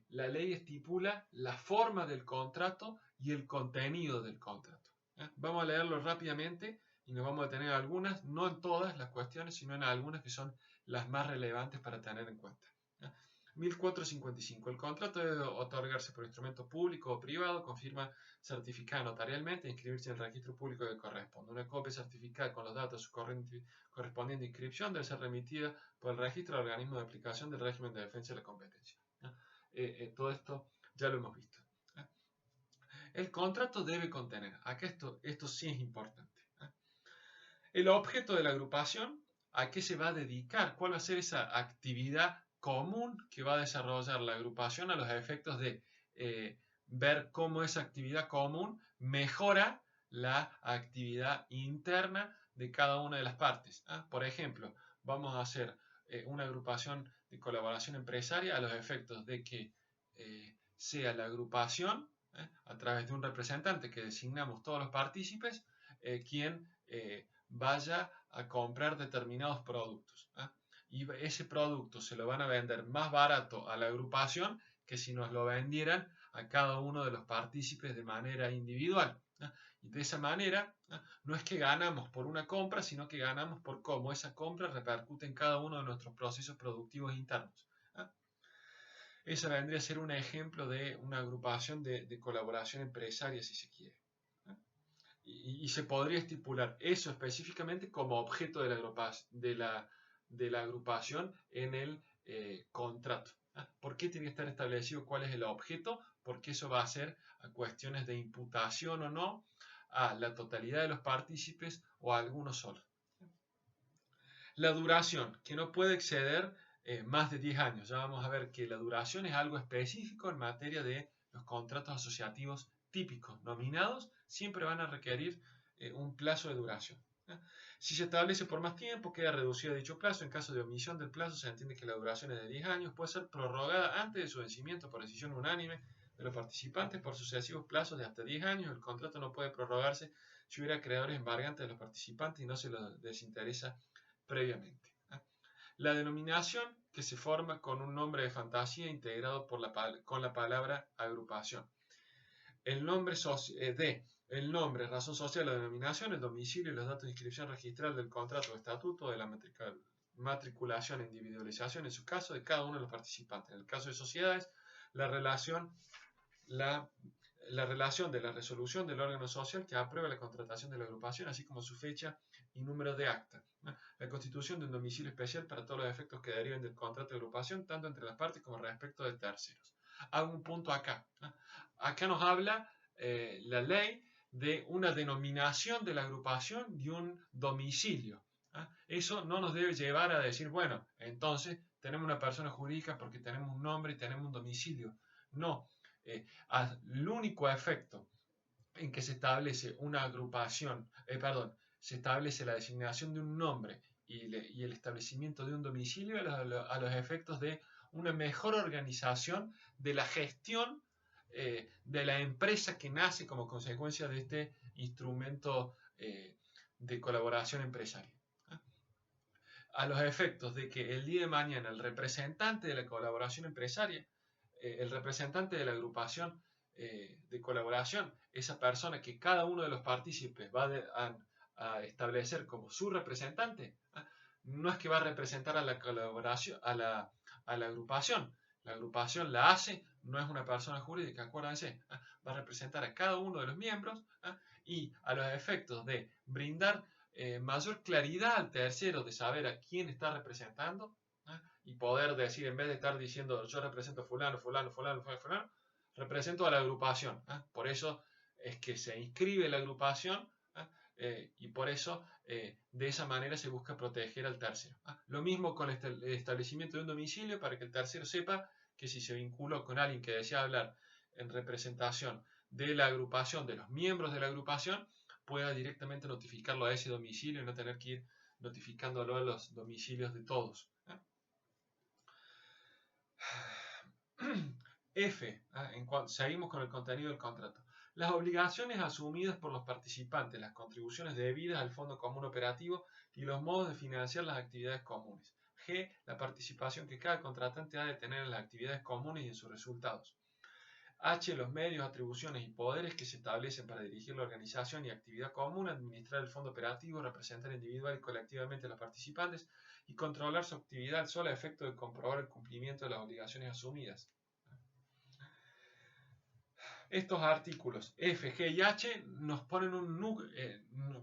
Speaker 1: la ley estipula la forma del contrato y el contenido del contrato. Vamos a leerlo rápidamente y nos vamos a detener en algunas, no en todas las cuestiones, sino en algunas que son las más relevantes para tener en cuenta. 1455. El contrato debe otorgarse por instrumento público o privado con firma certificada notarialmente e inscribirse en el registro público que corresponde. Una copia certificada con los datos de su correspondiente inscripción debe ser remitida por el registro al organismo de aplicación del régimen de defensa de la competencia. Todo esto ya lo hemos visto. El contrato debe contener, acá esto sí es importante, el objeto de la agrupación, a qué se va a dedicar, cuál va a ser esa actividad común que va a desarrollar la agrupación a los efectos de ver cómo esa actividad común mejora la actividad interna de cada una de las partes. Por ejemplo, vamos a hacer una agrupación de colaboración empresaria a los efectos de que sea la agrupación, a través de un representante que designamos todos los partícipes, quien vaya a comprar determinados productos. Y ese producto se lo van a vender más barato a la agrupación que si nos lo vendieran a cada uno de los partícipes de manera individual. Y de esa manera, no es que ganamos por una compra, sino que ganamos por cómo esa compra repercute en cada uno de nuestros procesos productivos internos. Esa vendría a ser un ejemplo de una agrupación de colaboración empresaria, si se quiere. Y se podría estipular eso específicamente como objeto de la agrupación en el contrato. ¿Por qué tiene que estar establecido cuál es el objeto? Porque eso va a ser a cuestiones de imputación o no a la totalidad de los partícipes o a alguno solo. La duración, que no puede exceder más de 10 años. Ya vamos a ver que la duración es algo específico en materia de los contratos asociativos típicos nominados, siempre van a requerir un plazo de duración. Si se establece por más tiempo, queda reducido dicho plazo. En caso de omisión del plazo, se entiende que la duración es de 10 años. Puede ser prorrogada antes de su vencimiento por decisión unánime de los participantes por sucesivos plazos de hasta 10 años. El contrato no puede prorrogarse si hubiera acreedores embargantes de los participantes y no se los desinteresa previamente. La denominación que se forma con un nombre de fantasía integrado con la palabra agrupación. El nombre, el nombre, razón social, la denominación, el domicilio y los datos de inscripción registral del contrato o estatuto, de la matriculación e individualización, en su caso, de cada uno de los participantes. En el caso de sociedades, la relación de la resolución del órgano social que aprueba la contratación de la agrupación, así como su fecha y número de acta. La constitución de un domicilio especial para todos los efectos que deriven del contrato de agrupación, tanto entre las partes como respecto de terceros. Hago un punto acá. Acá nos habla la ley de una denominación de la agrupación y un domicilio. Eso no nos debe llevar a decir, bueno, entonces tenemos una persona jurídica porque tenemos un nombre y tenemos un domicilio. No. El único efecto en que se establece una agrupación, se establece la designación de un nombre y el establecimiento de un domicilio a los efectos de una mejor organización de la gestión de la empresa que nace como consecuencia de este instrumento de colaboración empresaria. A los efectos de que el día de mañana el representante de la colaboración empresaria, el representante de la agrupación de colaboración, esa persona que cada uno de los partícipes va a establecer como su representante, no es que va a representar a la colaboración, a la agrupación. La agrupación la hace, no es una persona jurídica, acuérdense, va a representar a cada uno de los miembros y a los efectos de brindar mayor claridad al tercero de saber a quién está representando y poder decir, en vez de estar diciendo yo represento fulano, represento a la agrupación. Por eso es que se inscribe la agrupación y por eso de esa manera se busca proteger al tercero. Lo mismo con el establecimiento de un domicilio para que el tercero sepa que si se vinculó con alguien que desea hablar en representación de la agrupación, de los miembros de la agrupación, pueda directamente notificarlo a ese domicilio y no tener que ir notificándolo a los domicilios de todos. F. Seguimos con el contenido del contrato. Las obligaciones asumidas por los participantes, las contribuciones debidas al Fondo Común Operativo y los modos de financiar las actividades comunes. G, la participación que cada contratante ha de tener en las actividades comunes y en sus resultados. H, los medios, atribuciones y poderes que se establecen para dirigir la organización y actividad común, administrar el fondo operativo, representar individual y colectivamente a los participantes y controlar su actividad al solo efecto de comprobar el cumplimiento de las obligaciones asumidas. Estos artículos F, G y H nos ponen,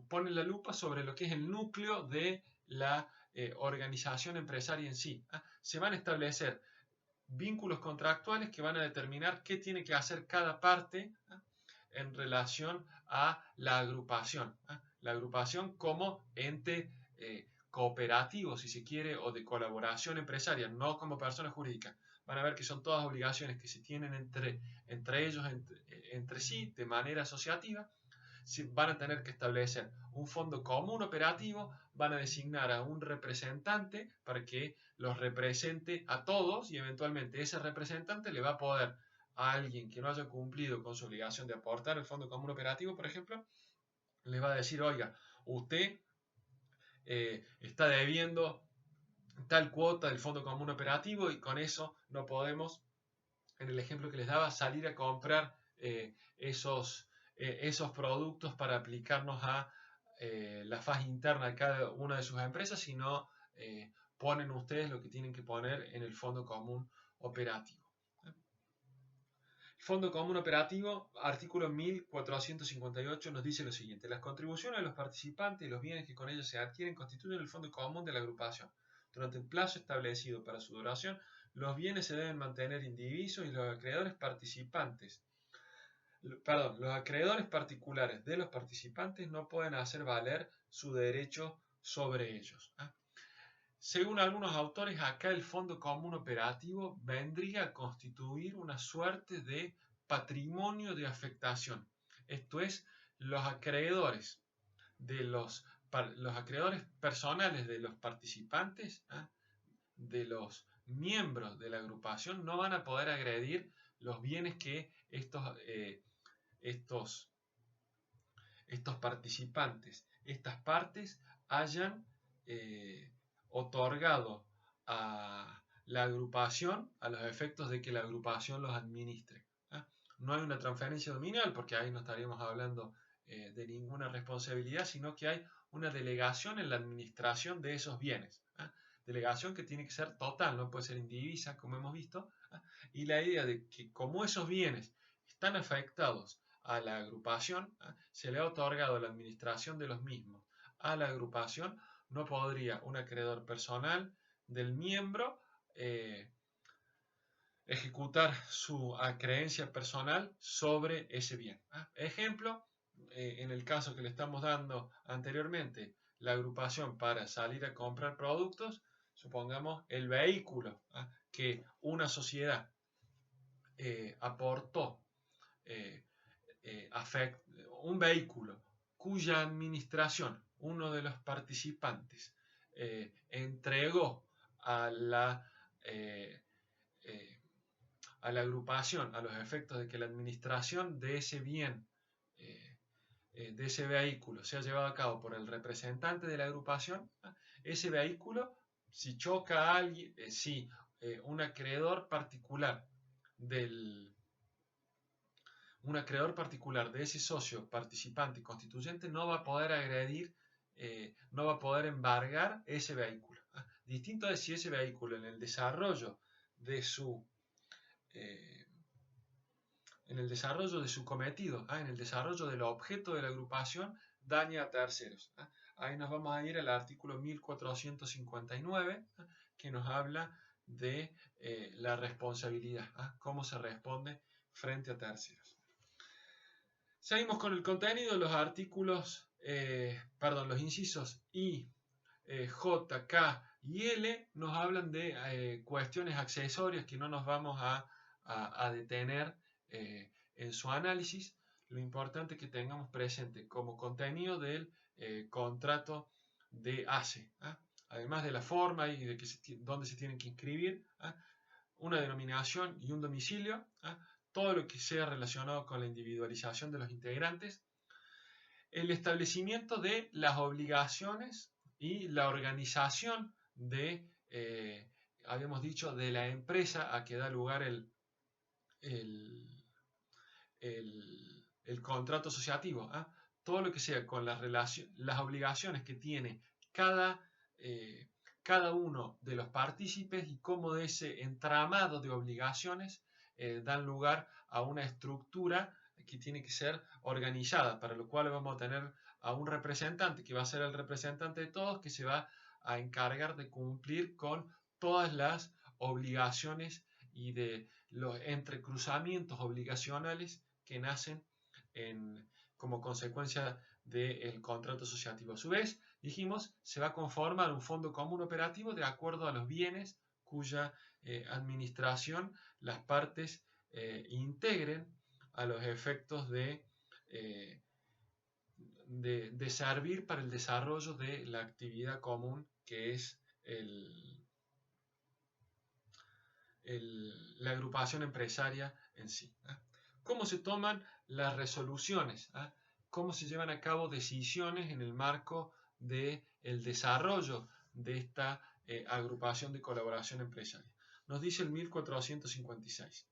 Speaker 1: ponen la lupa sobre lo que es el núcleo de la organización empresaria en sí. Se van a establecer vínculos contractuales que van a determinar qué tiene que hacer cada parte en relación a la agrupación. La agrupación como ente cooperativo, si se quiere, o de colaboración empresaria, no como persona jurídica. Van a ver que son todas obligaciones que se tienen entre ellos, entre sí, de manera asociativa. Van a tener que establecer un fondo común operativo, van a designar a un representante para que los represente a todos y eventualmente ese representante le va a poder a alguien que no haya cumplido con su obligación de aportar el fondo común operativo, por ejemplo, le va a decir, oiga, usted está debiendo tal cuota del fondo común operativo y con eso no podemos, en el ejemplo que les daba, salir a comprar esos productos para aplicarnos a la faz interna de cada una de sus empresas, sino ponen ustedes lo que tienen que poner en el fondo común operativo. El fondo común operativo, artículo 1458, nos dice lo siguiente: las contribuciones de los participantes y los bienes que con ellos se adquieren constituyen el fondo común de la agrupación. Durante el plazo establecido para su duración, los bienes se deben mantener indivisos y los acreedores particulares de los participantes no pueden hacer valer su derecho sobre ellos. Según algunos autores, acá el fondo común operativo vendría a constituir una suerte de patrimonio de afectación. Esto es, los acreedores personales de los participantes, de los miembros de la agrupación, no van a poder agredir los bienes que estos participantes, estas partes, hayan otorgado a la agrupación a los efectos de que la agrupación los administre. No hay una transferencia dominal, porque ahí no estaríamos hablando de ninguna responsabilidad, sino que hay una delegación en la administración de esos bienes. Delegación que tiene que ser total, no puede ser indivisa, como hemos visto. Y la idea de que como esos bienes están afectados a la agrupación, se le ha otorgado la administración de los mismos a la agrupación, no podría un acreedor personal del miembro ejecutar su acreencia personal sobre ese bien. Ejemplo, en el caso que le estamos dando anteriormente, la agrupación para salir a comprar productos, supongamos el vehículo que una sociedad aportó, un vehículo cuya administración uno de los participantes entregó a la agrupación a los efectos de que la administración de ese bien, de ese vehículo, sea llevado a cabo por el representante de la agrupación, ese vehículo, si choca a alguien, si un acreedor particular de ese socio participante constituyente no va a poder agredir, no va a poder embargar ese vehículo. Distinto es si ese vehículo en el desarrollo de su cometido, en el desarrollo del objeto de la agrupación, daña a terceros. Ahí nos vamos a ir al artículo 1459, que nos habla de la responsabilidad, cómo se responde frente a terceros. Seguimos con el contenido. Los artículos, los incisos I, J, K y L nos hablan de cuestiones accesorias que no nos vamos a detener en su análisis. Lo importante es que tengamos presente como contenido del contrato de ACE, además de la forma y de dónde se tienen que inscribir, una denominación y un domicilio, todo lo que sea relacionado con la individualización de los integrantes, el establecimiento de las obligaciones y la organización de habíamos dicho, de la empresa a que da lugar el, el contrato asociativo. Todo lo que sea con las obligaciones que tiene cada, cada uno de los partícipes y cómo de ese entramado de obligaciones dan lugar a una estructura que tiene que ser organizada, para lo cual vamos a tener a un representante que va a ser el representante de todos, que se va a encargar de cumplir con todas las obligaciones y de los entrecruzamientos obligacionales que nacen como consecuencia del contrato asociativo. A su vez, dijimos, se va a conformar un fondo común operativo de acuerdo a los bienes cuya administración las partes integren a los efectos de servir para el desarrollo de la actividad común que es la agrupación empresaria en sí. ¿Cómo se toman las resoluciones? ¿Cómo se llevan a cabo decisiones en el marco del desarrollo de esta agrupación de colaboración empresaria? Nos dice el 1456.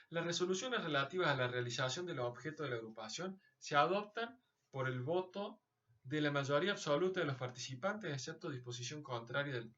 Speaker 1: Las resoluciones relativas a la realización de los objetos de la agrupación se adoptan por el voto de la mayoría absoluta de los participantes, excepto disposición contraria del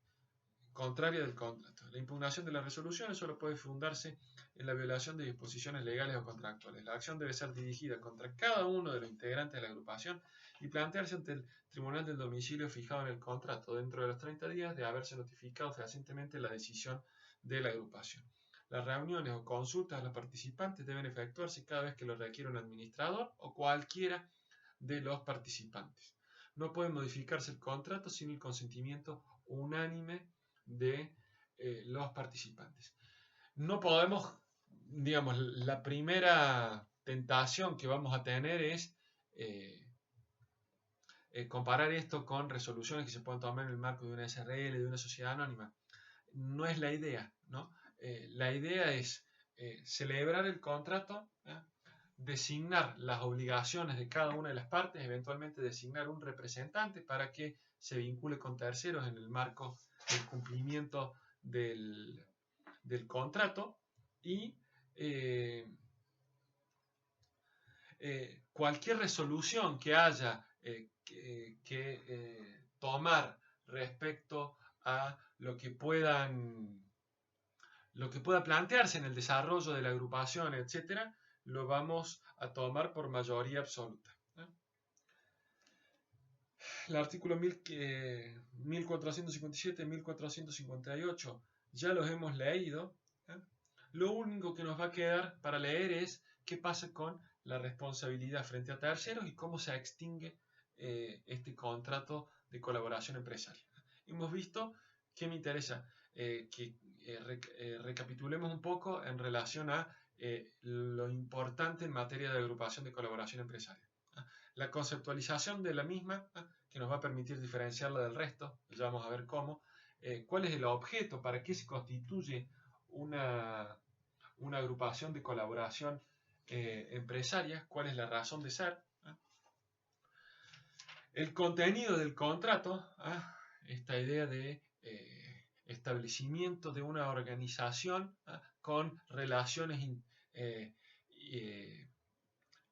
Speaker 1: contrato. La impugnación de las resoluciones solo puede fundarse en la violación de disposiciones legales o contractuales. La acción debe ser dirigida contra cada uno de los integrantes de la agrupación y plantearse ante el tribunal del domicilio fijado en el contrato dentro de los 30 días de haberse notificado fehacientemente la decisión de la agrupación. Las reuniones o consultas a los participantes deben efectuarse cada vez que lo requiera un administrador o cualquiera de los participantes. No puede modificarse el contrato sin el consentimiento unánime de los participantes. No podemos, digamos, la primera tentación que vamos a tener es comparar esto con resoluciones que se pueden tomar en el marco de una SRL, de una sociedad anónima. No es la idea, ¿no? La idea es celebrar el contrato, designar las obligaciones de cada una de las partes, eventualmente designar un representante para que se vincule con terceros en el marco del cumplimiento del contrato y cualquier resolución que haya que tomar respecto a lo que pueda plantearse en el desarrollo de la agrupación, etcétera, lo vamos a tomar por mayoría absoluta. El artículo 1457 y 1458 ya los hemos leído. Lo único que nos va a quedar para leer es qué pasa con la responsabilidad frente a terceros y cómo se extingue este contrato de colaboración empresarial. Hemos visto que me interesa que recapitulemos un poco en relación a lo importante en materia de agrupación de colaboración empresaria. La conceptualización de la misma, que nos va a permitir diferenciarla del resto, ya vamos a ver cómo. ¿Cuál es el objeto? ¿Para qué se constituye una agrupación de colaboración empresaria? ¿Cuál es la razón de ser? El contenido del contrato, esta idea de establecimiento de una organización con relaciones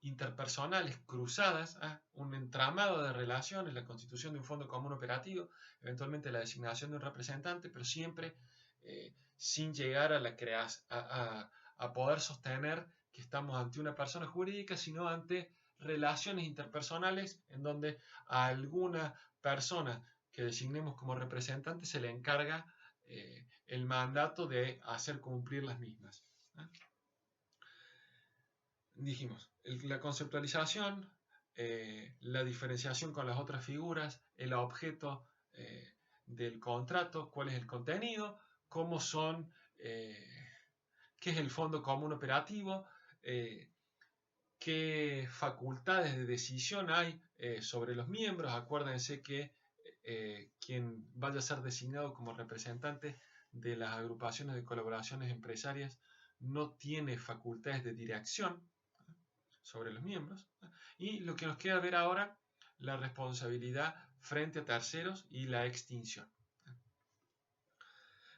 Speaker 1: interpersonales cruzadas, un entramado de relaciones, la constitución de un fondo común operativo, eventualmente la designación de un representante, pero siempre sin llegar a a poder sostener que estamos ante una persona jurídica, sino ante relaciones interpersonales en donde a alguna persona que designemos como representante se le encarga el mandato de hacer cumplir las mismas. Dijimos, la conceptualización, la diferenciación con las otras figuras, el objeto del contrato, cuál es el contenido, cómo son, qué es el fondo común operativo, qué facultades de decisión hay sobre los miembros. Acuérdense que quien vaya a ser designado como representante de las agrupaciones de colaboraciones empresarias no tiene facultades de dirección sobre los miembros. Y lo que nos queda ver ahora, la responsabilidad frente a terceros y la extinción.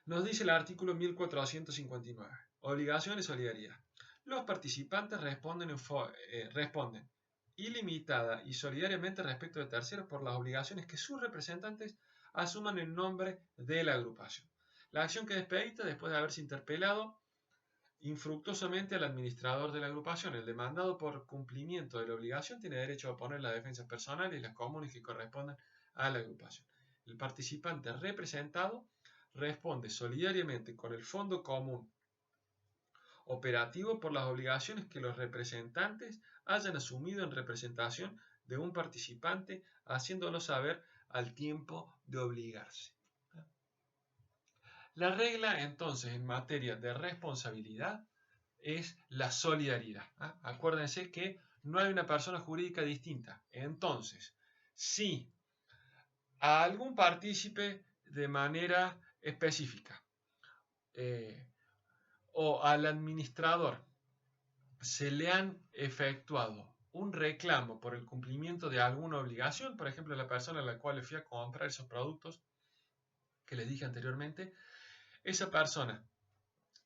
Speaker 1: Nos dice el artículo 1459. Obligación y solidaridad. Los participantes responden ilimitada y solidariamente respecto de terceros por las obligaciones que sus representantes asuman en nombre de la agrupación. La acción que expedita después de haberse interpelado infructuosamente al administrador de la agrupación. El demandado por cumplimiento de la obligación tiene derecho a oponer las defensas personales y las comunes que correspondan a la agrupación. El participante representado responde solidariamente con el fondo común operativo por las obligaciones que los representantes hayan asumido en representación de un participante, haciéndolo saber al tiempo de obligarse. La regla entonces en materia de responsabilidad es la solidaridad. Acuérdense que no hay una persona jurídica distinta. Entonces, si a algún partícipe de manera específica o al administrador se le han efectuado un reclamo por el cumplimiento de alguna obligación, por ejemplo, la persona a la cual le fui a comprar esos productos que les dije anteriormente, esa persona,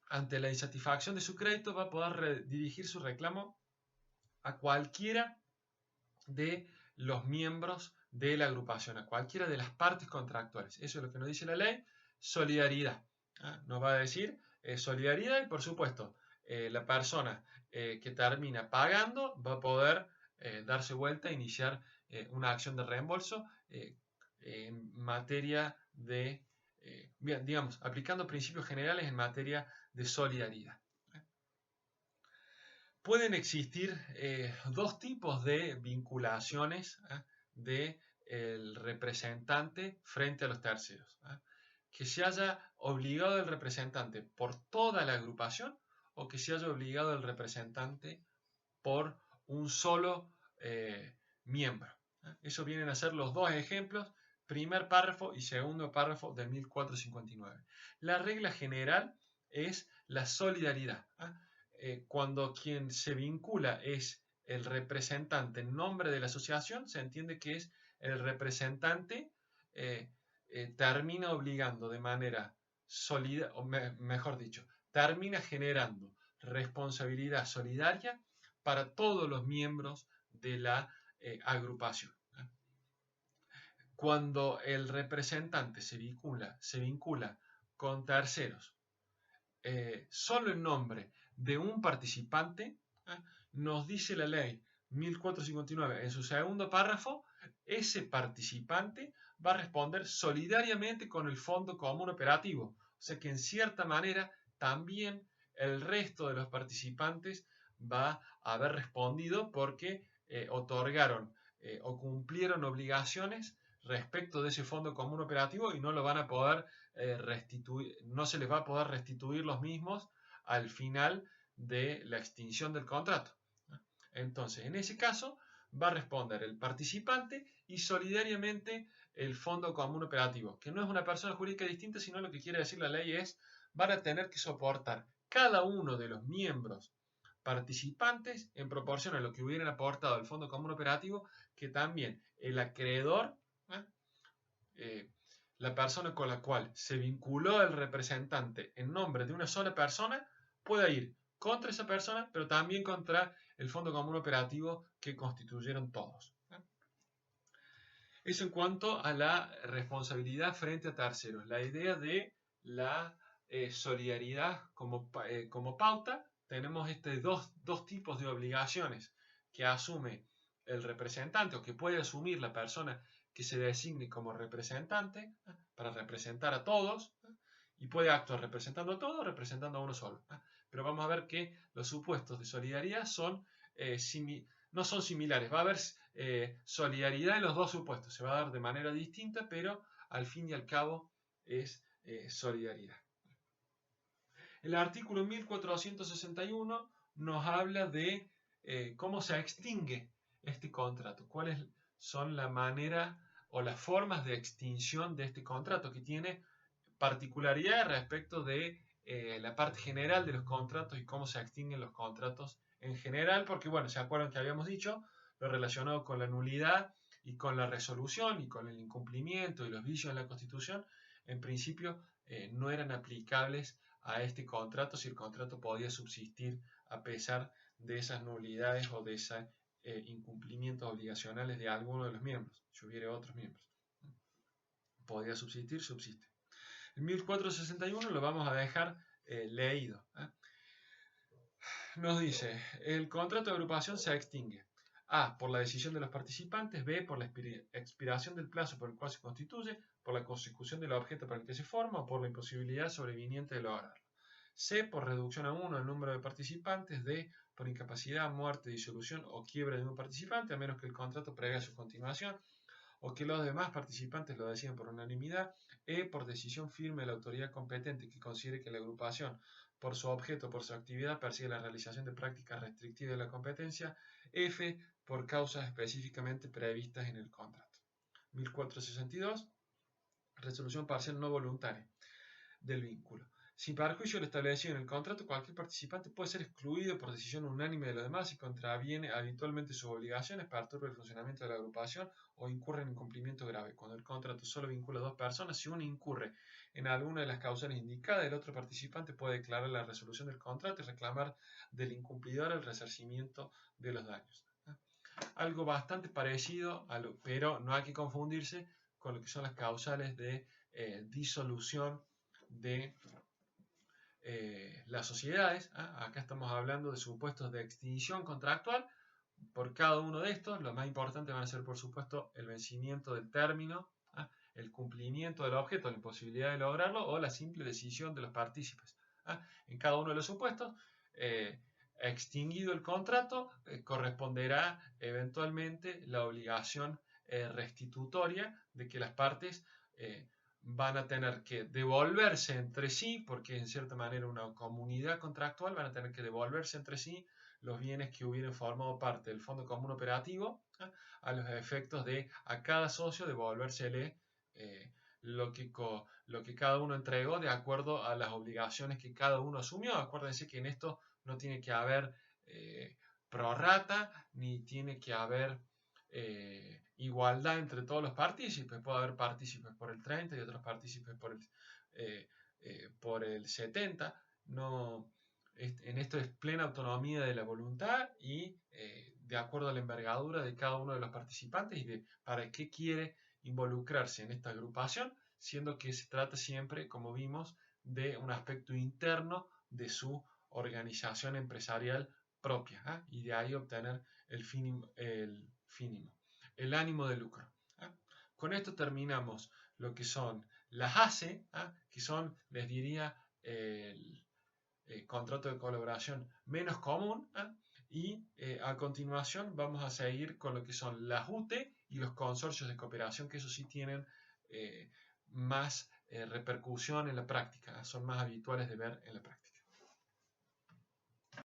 Speaker 1: ante la insatisfacción de su crédito, va a poder dirigir su reclamo a cualquiera de los miembros de la agrupación, a cualquiera de las partes contractuales. Eso es lo que nos dice la ley, solidaridad. Nos va a decir solidaridad y, por supuesto, la persona que termina pagando va a poder darse vuelta e iniciar una acción de reembolso en materia de, digamos, aplicando principios generales en materia de solidaridad. Pueden existir dos tipos de vinculaciones del representante frente a los terceros. Que se haya obligado el representante por toda la agrupación o que se haya obligado el representante por un solo miembro. Eso vienen a ser los dos ejemplos, primer párrafo y segundo párrafo de 1459. La regla general es la solidaridad. Cuando quien se vincula es el representante en nombre de la asociación, se entiende que es el representante termina obligando de manera solidaria, o mejor dicho, termina generando responsabilidad solidaria para todos los miembros de la agrupación. Cuando el representante se vincula con terceros solo en nombre de un participante, nos dice la ley 1459 en su segundo párrafo, ese participante va a responder solidariamente con el fondo común operativo. O sea que en cierta manera también el resto de los participantes va a haber respondido porque otorgaron o cumplieron obligaciones respecto de ese fondo común operativo y no lo van a poder restituir, no se les va a poder restituir los mismos al final de la extinción del contrato. Entonces, en ese caso, va a responder el participante y solidariamente el fondo común operativo, que no es una persona jurídica distinta, sino lo que quiere decir la ley es, van a tener que soportar cada uno de los miembros participantes en proporción a lo que hubieran aportado al fondo común operativo, que también el acreedor, la persona con la cual se vinculó el representante en nombre de una sola persona, pueda ir contra esa persona, pero también contra el fondo común operativo que constituyeron todos. Eso en cuanto a la responsabilidad frente a terceros. La idea de la solidaridad como pauta, tenemos dos tipos de obligaciones que asume el representante o que puede asumir la persona que se designe como representante para representar a todos y puede actuar representando a todos o representando a uno solo. Pero vamos a ver que los supuestos de solidaridad no son similares. Va a haber solidaridad en los dos supuestos. Se va a dar de manera distinta, pero al fin y al cabo es solidaridad. El artículo 1461 nos habla de cómo se extingue este contrato, cuáles son la manera o las formas de extinción de este contrato, que tiene particularidades respecto de la parte general de los contratos y cómo se extinguen los contratos en general, porque bueno, se acuerdan que habíamos dicho lo relacionado con la nulidad y con la resolución y con el incumplimiento y los vicios de la Constitución, en principio no eran aplicables a este contrato si el contrato podía subsistir a pesar de esas nulidades o de esos incumplimientos obligacionales de alguno de los miembros, si hubiera otros miembros. Podía subsistir, subsiste. En 1461 lo vamos a dejar leído. Nos dice, el contrato de agrupación se extingue. A, por la decisión de los participantes. B, por la expiración del plazo por el cual se constituye, por la consecución del objeto para el que se forma o por la imposibilidad sobreviniente de lograrlo. C, por reducción a 1 el número de participantes. D, por incapacidad, muerte, disolución o quiebra de un participante, a menos que el contrato previera su continuación o que los demás participantes lo decidan por unanimidad. E, por decisión firme de la autoridad competente que considere que la agrupación, por su objeto o por su actividad, persigue la realización de prácticas restrictivas de la competencia. F, por causas específicamente previstas en el contrato. 1462. Resolución parcial no voluntaria del vínculo. Sin perjuicio de lo establecido en el contrato, cualquier participante puede ser excluido por decisión unánime de los demás si contraviene habitualmente sus obligaciones, perturba el funcionamiento de la agrupación o incurre en incumplimiento grave. Cuando el contrato solo vincula a dos personas, si uno incurre en alguna de las causales indicadas, el otro participante puede declarar la resolución del contrato y reclamar del incumplidor el resarcimiento de los daños. Algo bastante parecido, pero no hay que confundirse con lo que son las causales de disolución de las sociedades. Acá estamos hablando de supuestos de extinción contractual. Por cada uno de estos, lo más importante van a ser, por supuesto, el vencimiento del término, el cumplimiento del objeto, la imposibilidad de lograrlo o la simple decisión de los partícipes. En cada uno de los supuestos, extinguido el contrato, corresponderá eventualmente la obligación restitutoria de que las partes van a tener que devolverse entre sí, porque en cierta manera una comunidad contractual, van a tener que devolverse entre sí los bienes que hubieran formado parte del Fondo Común Operativo, a los efectos de a cada socio devolvérsele lo que cada uno entregó de acuerdo a las obligaciones que cada uno asumió. Acuérdense que en esto no tiene que haber prorrata, ni tiene que haber igualdad entre todos los partícipes. Puede haber partícipes por el 30 y otros partícipes por el 70. No, en esto es plena autonomía de la voluntad y de acuerdo a la envergadura de cada uno de los participantes y de para qué quiere involucrarse en esta agrupación, siendo que se trata siempre, como vimos, de un aspecto interno de su organización empresarial propia, y de ahí obtener el ánimo de lucro. Con esto terminamos lo que son las ACE, que son, les diría, el contrato de colaboración menos común, y a continuación vamos a seguir con lo que son las UTE y los consorcios de cooperación, que eso sí tienen más repercusión en la práctica, son más habituales de ver en la práctica.